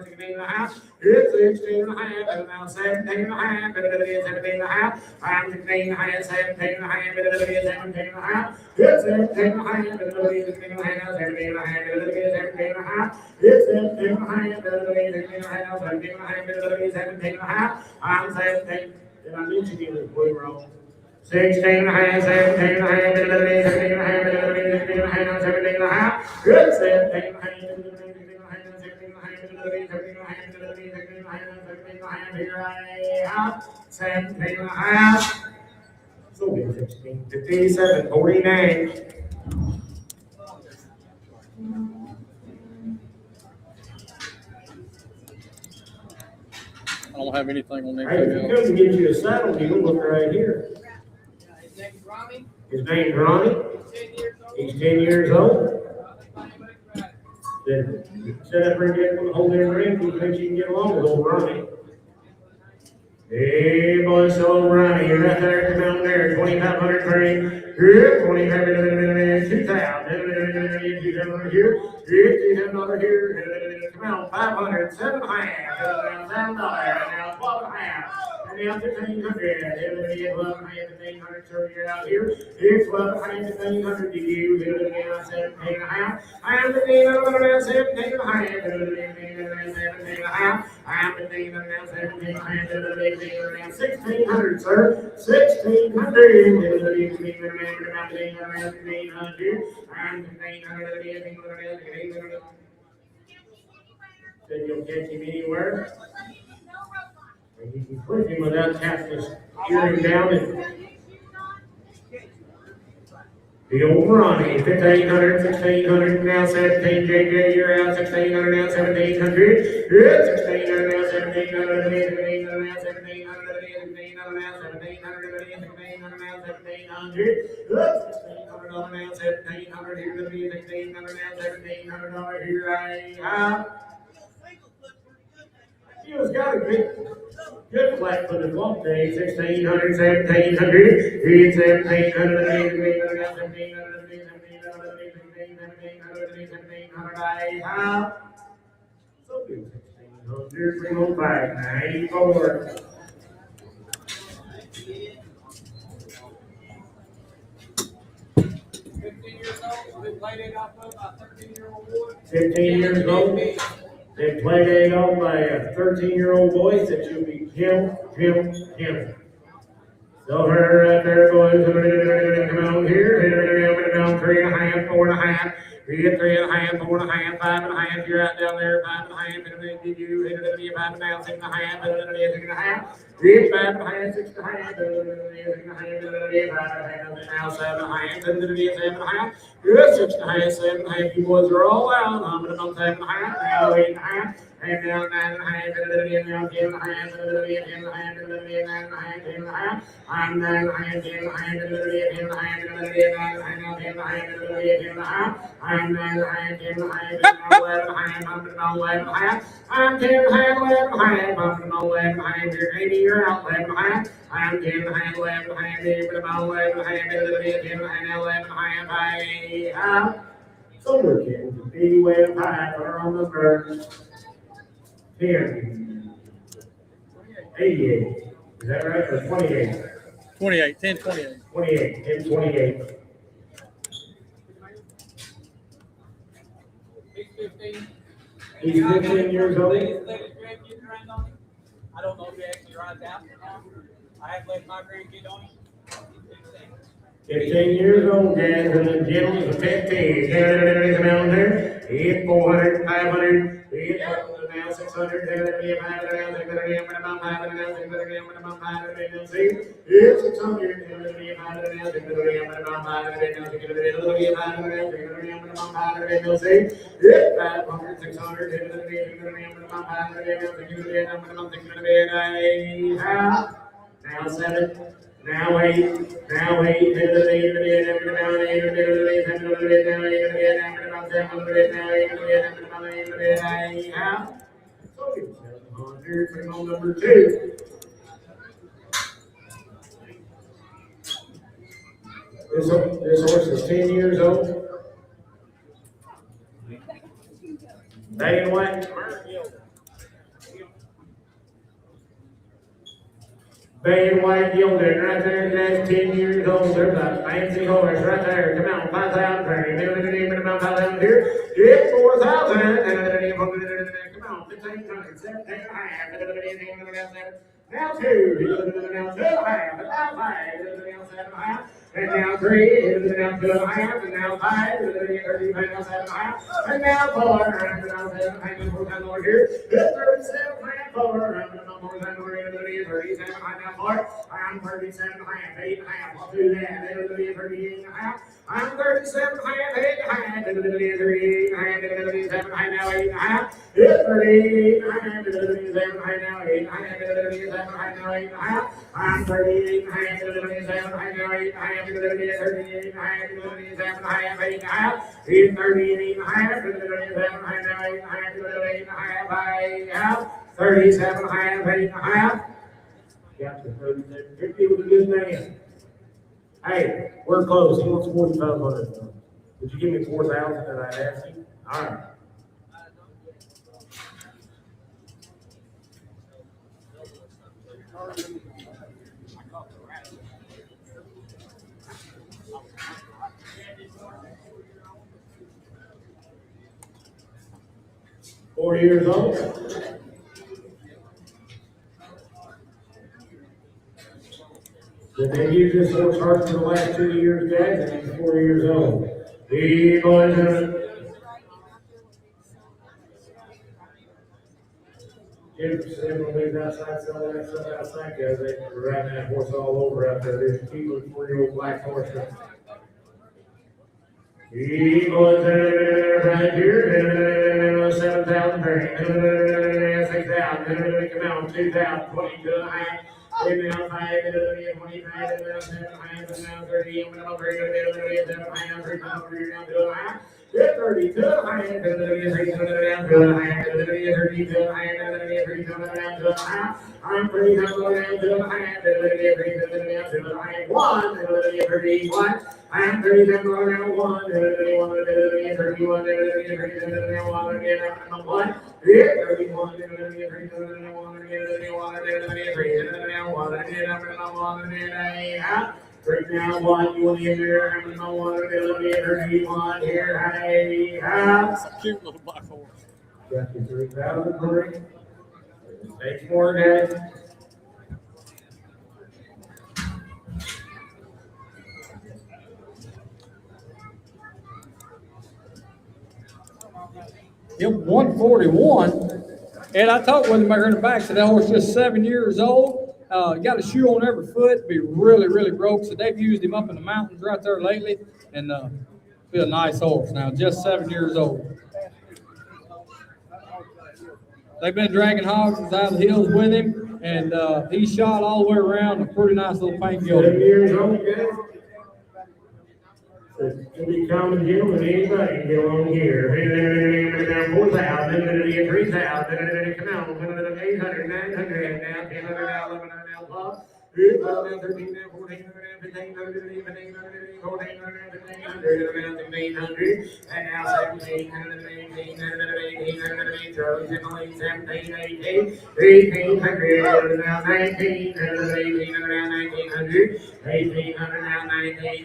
16 and a half. It's 16 and a half, and now 17 and a half, 17 and a half. I'm 16 and a half, 17 and a half, 17 and a half. It's 17 and a half, 16 and a half, 17 and a half, 17 and a half. It's 17 and a half, 16 and a half, 17 and a half, 17 and a half. I'm 17. Did I mention you was blue roll? 16 and a half, 17 and a half, 17 and a half, 17 and a half, 17 and a half. Good, 17 and a half, 17 and a half, 17 and a half, 17 and a half, 17 and a half, 17 and a half. Here I am, 17 and a half. So be 16, 57, 49. I don't have anything on Hey, if anything you else. come to get you a saddle, you look right here. His name's Ronnie. His name's Ronnie. He's 10 years He's 10 years old. old. Then set up pretty good for the whole damn ring. You think you can get along with old Ronnie? Hey, boy, so old Ronnie, you're right there. Come out there. 2,500 frame. Here, 2,500, 2,000. 2,000 here. Here, 2,000 here. Come out, 500, 7 and a half. $7, now 12 and a half. And now 1,500. 12 and a half, 1,500. So you're out here. Here's 12 and a half, 1,500 to you. 17 and a half. I'm 17 and a half. 17 and a half. 17 and a half. I'm 17 and a half. 17 and a half. 1,600, sir. 1,600. Then you'll catch him anywhere. And you can put him without having to shear him down. The old Ronnie, 1,500, 1,600, now 17, JJ, you're out, 1,600, now 1,700, good, 1,600, now 1,700, 1,700, now 1,700, 1,700, now 1,700, 1,700, now 1,700, good, 1,600, now 1,700, here to be 1,600, now 1,700, here I am. He was got a good flat for the walk day, 1,600, 1,700, he's 1,700, 1,700, 1,700, I have. So good, 1,600, 305, 94. 15 years old. Been played it off of a 13-year-old boy. 15 years old. Then play date on by a 13-year-old boy, that you'll be him. So her right there, boys, come on here, down 3 and a half, 4 and a half. We get 3 and a half, 4 and a half, 5 and a half. You're out down there, 5 and a half. It'll give you 5 and a half, 6 and a half, 6 and a half. 5 and a half, 6 and a half, 6 and a half, now 7 and a half, 7 and a half. Good, 6 and a half, 7 and a half. You boys are all out. I'm gonna go 7 and a half, now 8 and a half. And now 9 and a half, now 10 and a half, 10 and a half, 10 and a half, 10 and a half, 10 and a half. I'm 9 and a half, 10 and a half, 10 and a half, 10 and a half, 10 and a half, 10 and a half. I'm 9 and a half, 10 and a half, 11 and a half, I'm 11 and a half. I'm 10 and a half, 11 and a half, I'm 11 and a half. You're 80, you're out, 11 and a half. I'm 10 and a half, 11 and a half, 11 and a half, 10 and a half, 11 and a half, I have. Solar King, be way up high, or on the bird. 10. 88. Is that right? Or 28? 28, 10, 28. 28, 10, 28. He's 15. He's 15 years old. I don't know if he actually rides out or not. I have let my grandkid on him. 15 years old, guys, and the gentleman's a pet pig. Come down there. Hit 400, 500, hit now 600, 500, 500, 600, minimum 500, 600, minimum 500, see? Hit 600, 500, 500, 600, minimum 500, 600, 500, minimum 500, see? Hit 500, 600, 600, minimum 500, 600, minimum 600, now 7. Now 8, now 8, number 2. This horse is 10 years old. Bay and White. Bay and White Gilded right there, that's 10 years old. There's a fancy horse right there. Come on, 5,000 about 5,000 here. Hit 4,000. Come on, 1,500, 17,500. Now 2, now 2.5, now 5, now 7.5. And now 3, and now 2.5, and now 5, and now 7.5, and now 4, and now 7.5, 4 times over here. 37.5, 4, and now 4 times over here, 37.5, now 4. I'm 37.5, 8.5, I'll do that. 38.5. I'm 37.5, 8.5, 38.5, now 8.5. 38.5, 37.5, now 8.5, 37.5, now 8.5. I'm 38.5, 37.5, now 8.5. 38, 37 half, 8.5. Got the 37, 50 was a good man. Hey, we're close. He wants 4,500. Would you give me 4,000 that I asked you? All right. 4 years old. Did they use this horse hard for the last 2 years, guys? And he's 4 years old. The boys are. Jefferson will leave outside, sell that stuff outside, guys. They were riding that horse all over out there. There's a cute little 4-year-old black horse. The boys are right here. 7,000, 6,000, come on, 2,000, 22 and a half. 5, 25, 7, 30, 32, I'm pretty down to the hand, one, 31. I'm 37 around 1, 31, 31, 31, 31, Break down 1, you want to hear, I'm going to want to 31 here, hey, It's a cute little black horse. got your 3,000 for it. Take more, guys. Yep, 141. And I talked with him back in the back, said that horse just 7 years old. Got a shoe on every foot, be really, really broke. So they've used him up in the mountains right there lately, and be a nice horse now, just 7 years old. They've been dragging hogs out of the hills with him, and he shot all the way around, a pretty nice little paint 7 gilded. years old, guys. It'll be common gentlemen, anybody can get along here. 4,000, 3,000, come on, 800, 900, now 10,000, now 11,000, now 12, 13, 14, and now 17, 18, 18, Charlie Timberlake, 17, 18, 1800, now 19, 18, around 1900, 1800, now 1900,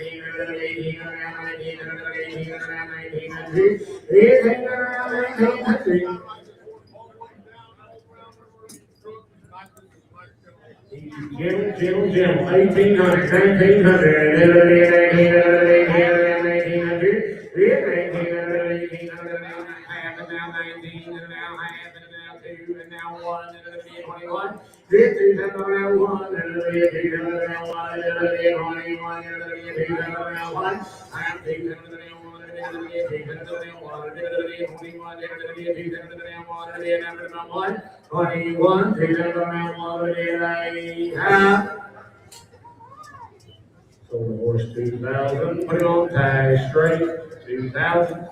1800, now 1900, around 1900, 18 around 1900. Jim, 1800, 1900, half and now 19, and now half, and now 2, and now 1, and it'll be 21. 50, and now 1, and it'll be 2, and now 1, and it'll be 21, and it'll be 2, and now 1. Half 2, and now 1, and it'll be 2, and now 1, and it'll be 21, and it'll be 2, and now 1, and it'll be 1. 21, 2, and now 1, and it'll be half. Sold the horse 2,000. Put it on tag straight. 2,000.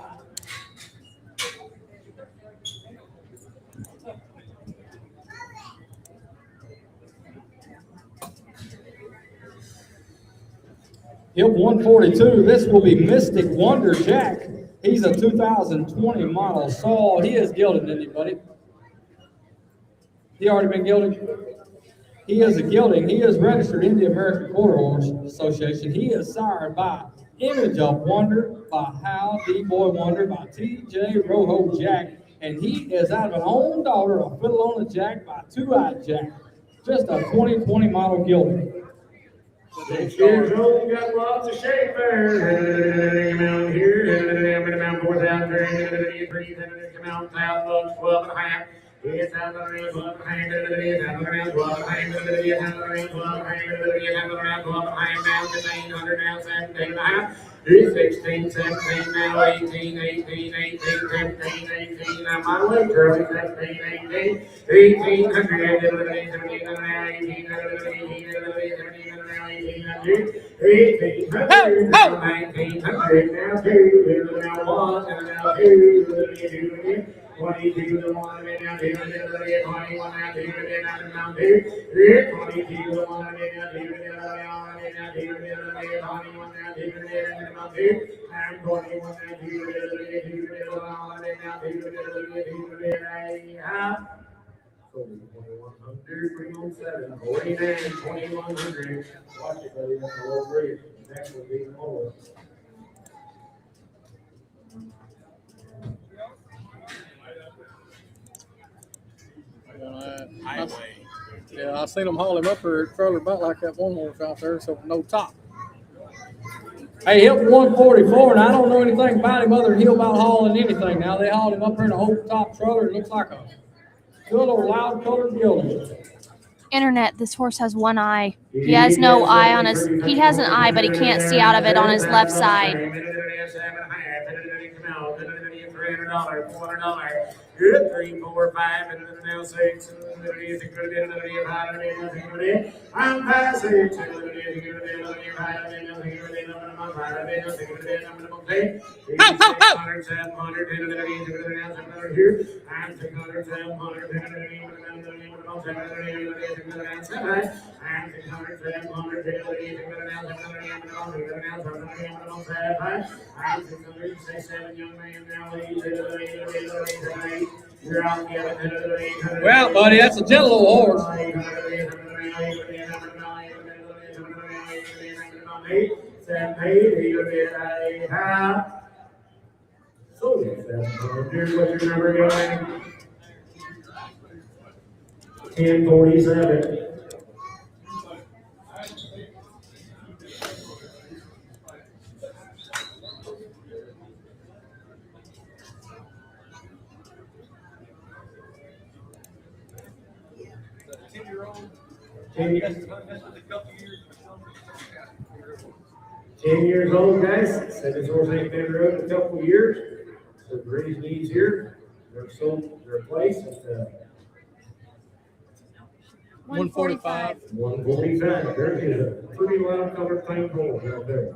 Hip 142, this will be Mystic Wonder Jack. He's a 2020 model. Saul, he is gilded, anybody? He already been gilded? He is a gilding. He is registered in the American Quarter Horse Association. He is sired by Image of Wonder, by Hal D. Boy Wonder, by T.J. Rojo Jack, and he is out of an own daughter, a Fiddle on the Jack by Two-Eyed Jack. Just a 2020 model gilding. 6 years old, got lots of shape there. Around here, around 4,000, 3, come out, 1,000, 12 and a half. It's out around 12 and a half, it's out around 12 and a half, it's out around 12 and a half, it's out around 12 and a half, now 1,500, now 17 and a half. 16, 17, now 18, 18, 18, 17, 18. Now my way, Charlie, 17, 18, 1800, 17, now 1800, 1800, now 1800, 1800, now 1900, now 2, now 1, and now 2, 22 to 1, and now 2, 21, now 2, and now 2, 22 to 1, and now 2, and now 2, 21, now 2, and now 2, I'm 21, now 2, and now 2, so 2100, 317, 49, 2100. Watch it, buddy, that's a low grade. Next will be more. Yeah, I seen them haul him up there, trailer about like that one horse out there, so no top. Hey, Hip 144, and I don't know anything about him other than he'll about hauling anything. Now, they hauled him up here in a open top trailer. It looks like a good old loud colored building. Internet, this horse has one eye. He has no eye on his, he has an eye, but he can't see out of it on his left side. $400, good, 3, 4, 5, and now 6, and I'm past 6, Well, buddy, that's a gentle old horse. So, here's what your number going. 1047. Ten years old, guys. Said this horse ain't been rode in a couple of years. So the raised knees here. They're sold, they're replaced at 145. 145. There is a pretty loud colored paint horse right there.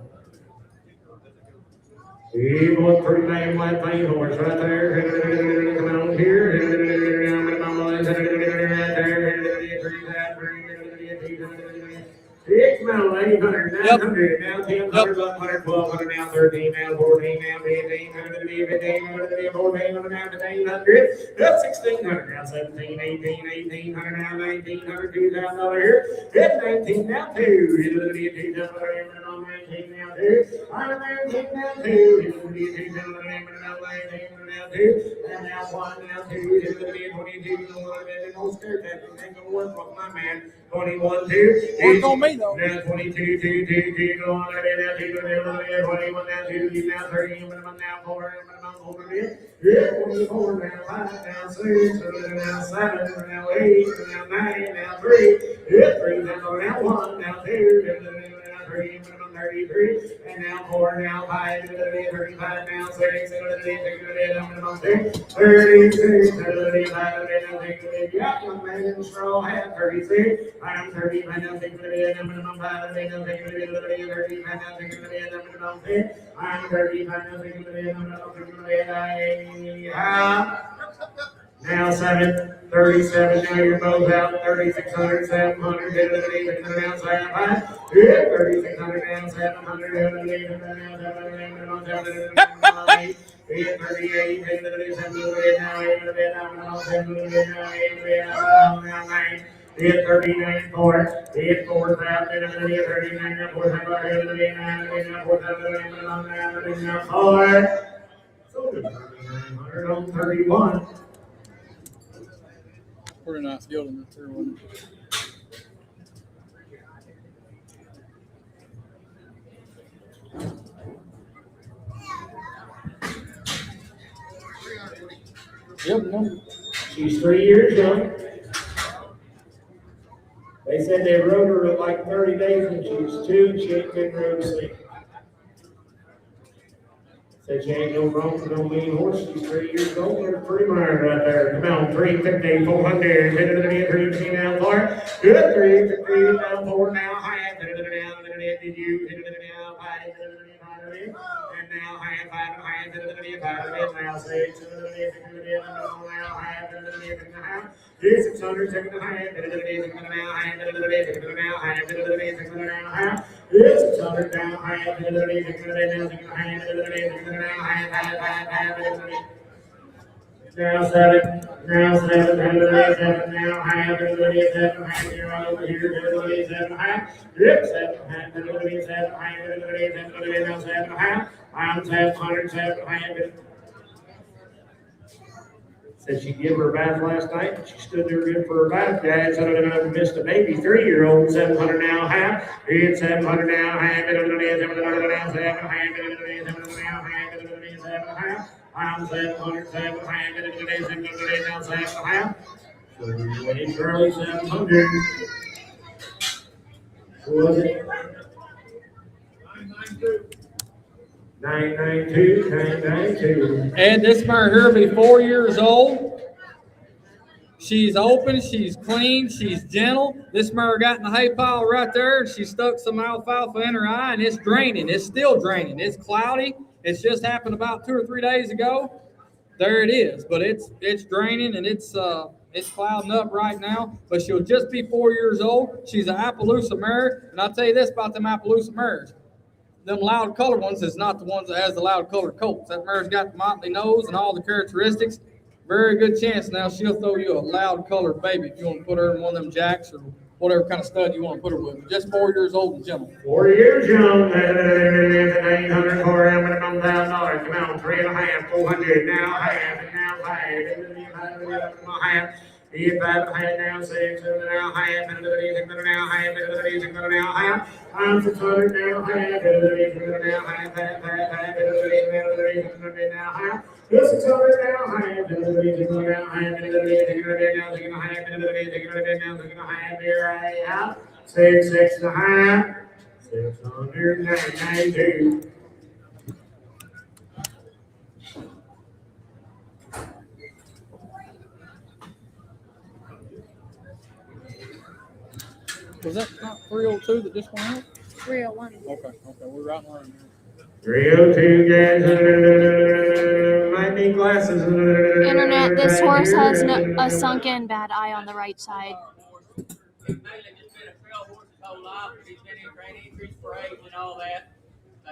See, one pretty name white paint horse right there. Come on here. It's Mule, 800, 900, now 10, 100, 1100, 1200, now 13, now 14, now 15, 15, 14, now 1500, now 1600, now 17, 18, 1800, now 1900, 2000 over here, hit 19, now 2, hit 2000, 19, now 2, 19, now 2, hit 2000, now 19, now 2, and now 1, now 2, hit 22, no skirt, that ain't gonna work with my man, 21, 2, Work on me though. now 22, 2, 2, 2, go on, now 2, 21, now 2, now 30, now 4, over here, yeah, 24, now 5, now 6, now 7, now 8, now 9, now 3, yeah, 3, now 1, now 2, now 3, 33, and now 4, now 5, 35, now 6, 36, 35, yeah, young man in the straw hat, 36, I'm 35, now 6, minimum 5, 35, now 6, minimum 6, I'm 35, now 6, now 7, 37, now you're both out, 3600, 700, now 700, yeah, 3600, now 700, now 700, 38, now 8, hit 39, 4, hit 4, 39, 4, 4, so 900 on 31. Pretty nice gilding right there, wasn't it? Yep, number. She's 3 years young. They said they rode her at like 30 days when she was 2 and she ain't been rode since. Said she ain't no bronc, no mean horse. She's 3 years old. There's pretty mile right there. Come on, 350, 400, 350 now 4. Good, 350 now 4 now high. Did you now 5? And now high 5 now 6. Now high 600, 7 high. Now high 600 down high. Now 7, now 7, now high, 7 high, 0 over here, 7 high, yep, 7 high, 7 high, now 7 high, I'm 700, 7 high. Said she'd give her a bath last night, but she stood there good for her bath. Dad said I missed a baby, 3-year-old, 700 now high, it's 700 now high, 700 now 7 high, 700 now high, 7 high. I'm 700, 7 high, 700 now 7 high. So it's early 700. What was it? 992, 992. And this mare here will be 4 years old. She's open, she's clean, she's gentle. This mare got in the hay pile right there, and she stuck some alfalfa in her eye, and it's draining. It's still draining. It's cloudy. It's just happened about 2 or 3 days ago. There it is, but it's draining and it's clouding up right now. But she'll just be 4 years old. She's an Appaloosa mare, and I'll tell you this about them Appaloosa mares: them loud colored ones is not the ones that has the loud colored coats. That mare's got the motley nose and all the characteristics. Very good chance now she'll throw you a loud colored baby if you want to put her in one of them jacks or whatever kind of stud you want to put her with. Just 4 years old and gentle. 4 years young, 800 for $1,000. Come on, 3.5, 400, now half, and now 5, He 5 high, now 6, now half, and now half, and now half. I'm 600 now half, now half, now half. This is over now, high, now here I am. 6, 6.5, 692. Was that not 302 that just went out? 301. Okay, we're right in line here. 302 guys, might need glasses. Internet, this horse has a sunken bad eye on the right side. whole lot, but he's been in training, increased parades and all that.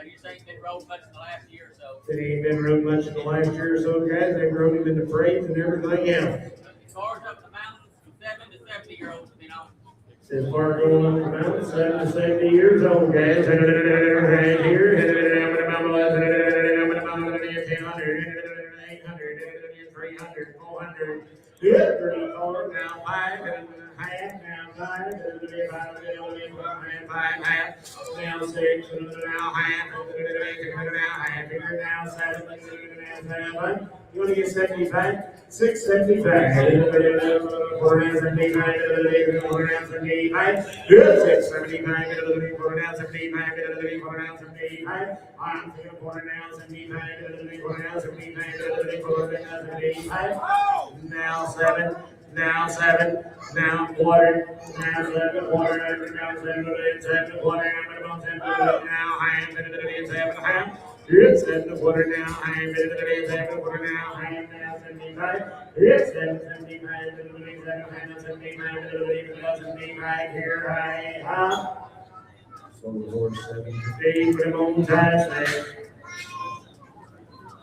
He just ain't been rode much in the last year or so. Said he ain't been rode much in the last year or so, guys. They've rode him in the parades and everything else. As far as up the mountains, from 7 to 70-year-olds have been on. Says far going up the mountain, 7 to 70 years old, guys. Right here. 300, 400. Good, 3, 4, now 5, and half, now 5, and 5, half, now 6, and now half, and now half, and now 7, and now 7. You want to get 75? 675. 475. 475. Good. 675. 475. 475. I'm taking 475. Now 7. Now 7. Now quarter. Now 7. Quarter. Now 7. 7 quarter. Now 7. Now half. 7 half. It's 7 quarter now. I'm 7 quarter now. I'm now 75. It's 775. 75 here. High. So the Lord 73. Put him on time.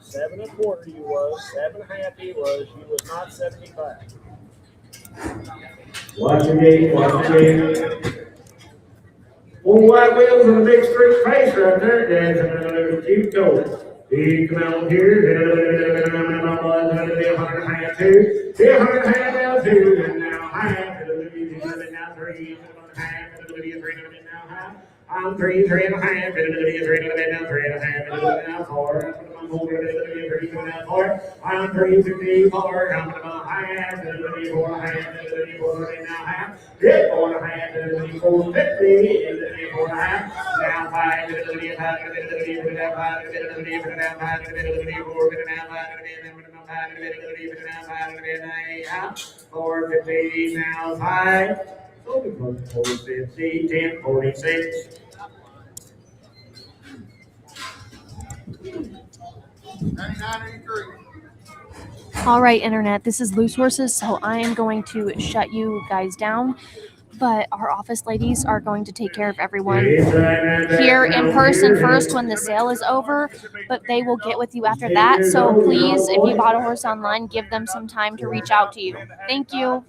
7 1/4 you was. 7 1/2 he was. You was not 75. Watch the game. Watch the game. Four white wheels and a big street face right there, guys. I'm going to keep going. He come out here. 100 2. 100 now 2. And now half. Now 3. Half. Now half. I'm 3, 3 and a half. 3 now 3 and a half. Now 4. I'm 4. 3 now 4. I'm 3 to 4. I'm about half. 4 half. 4 now half. 4 and a half. 4 50. 4 and a half. Now 5. 5. 450 now 5. 450, 10, 46. 9983. All right, Internet, this is Loose Horses, so I am going to shut you guys down. But our office ladies are going to take care of everyone here in person first when the sale is over, but they will get with you after that. So please, if you bought a horse online, give them some time to reach out to you. Thank you.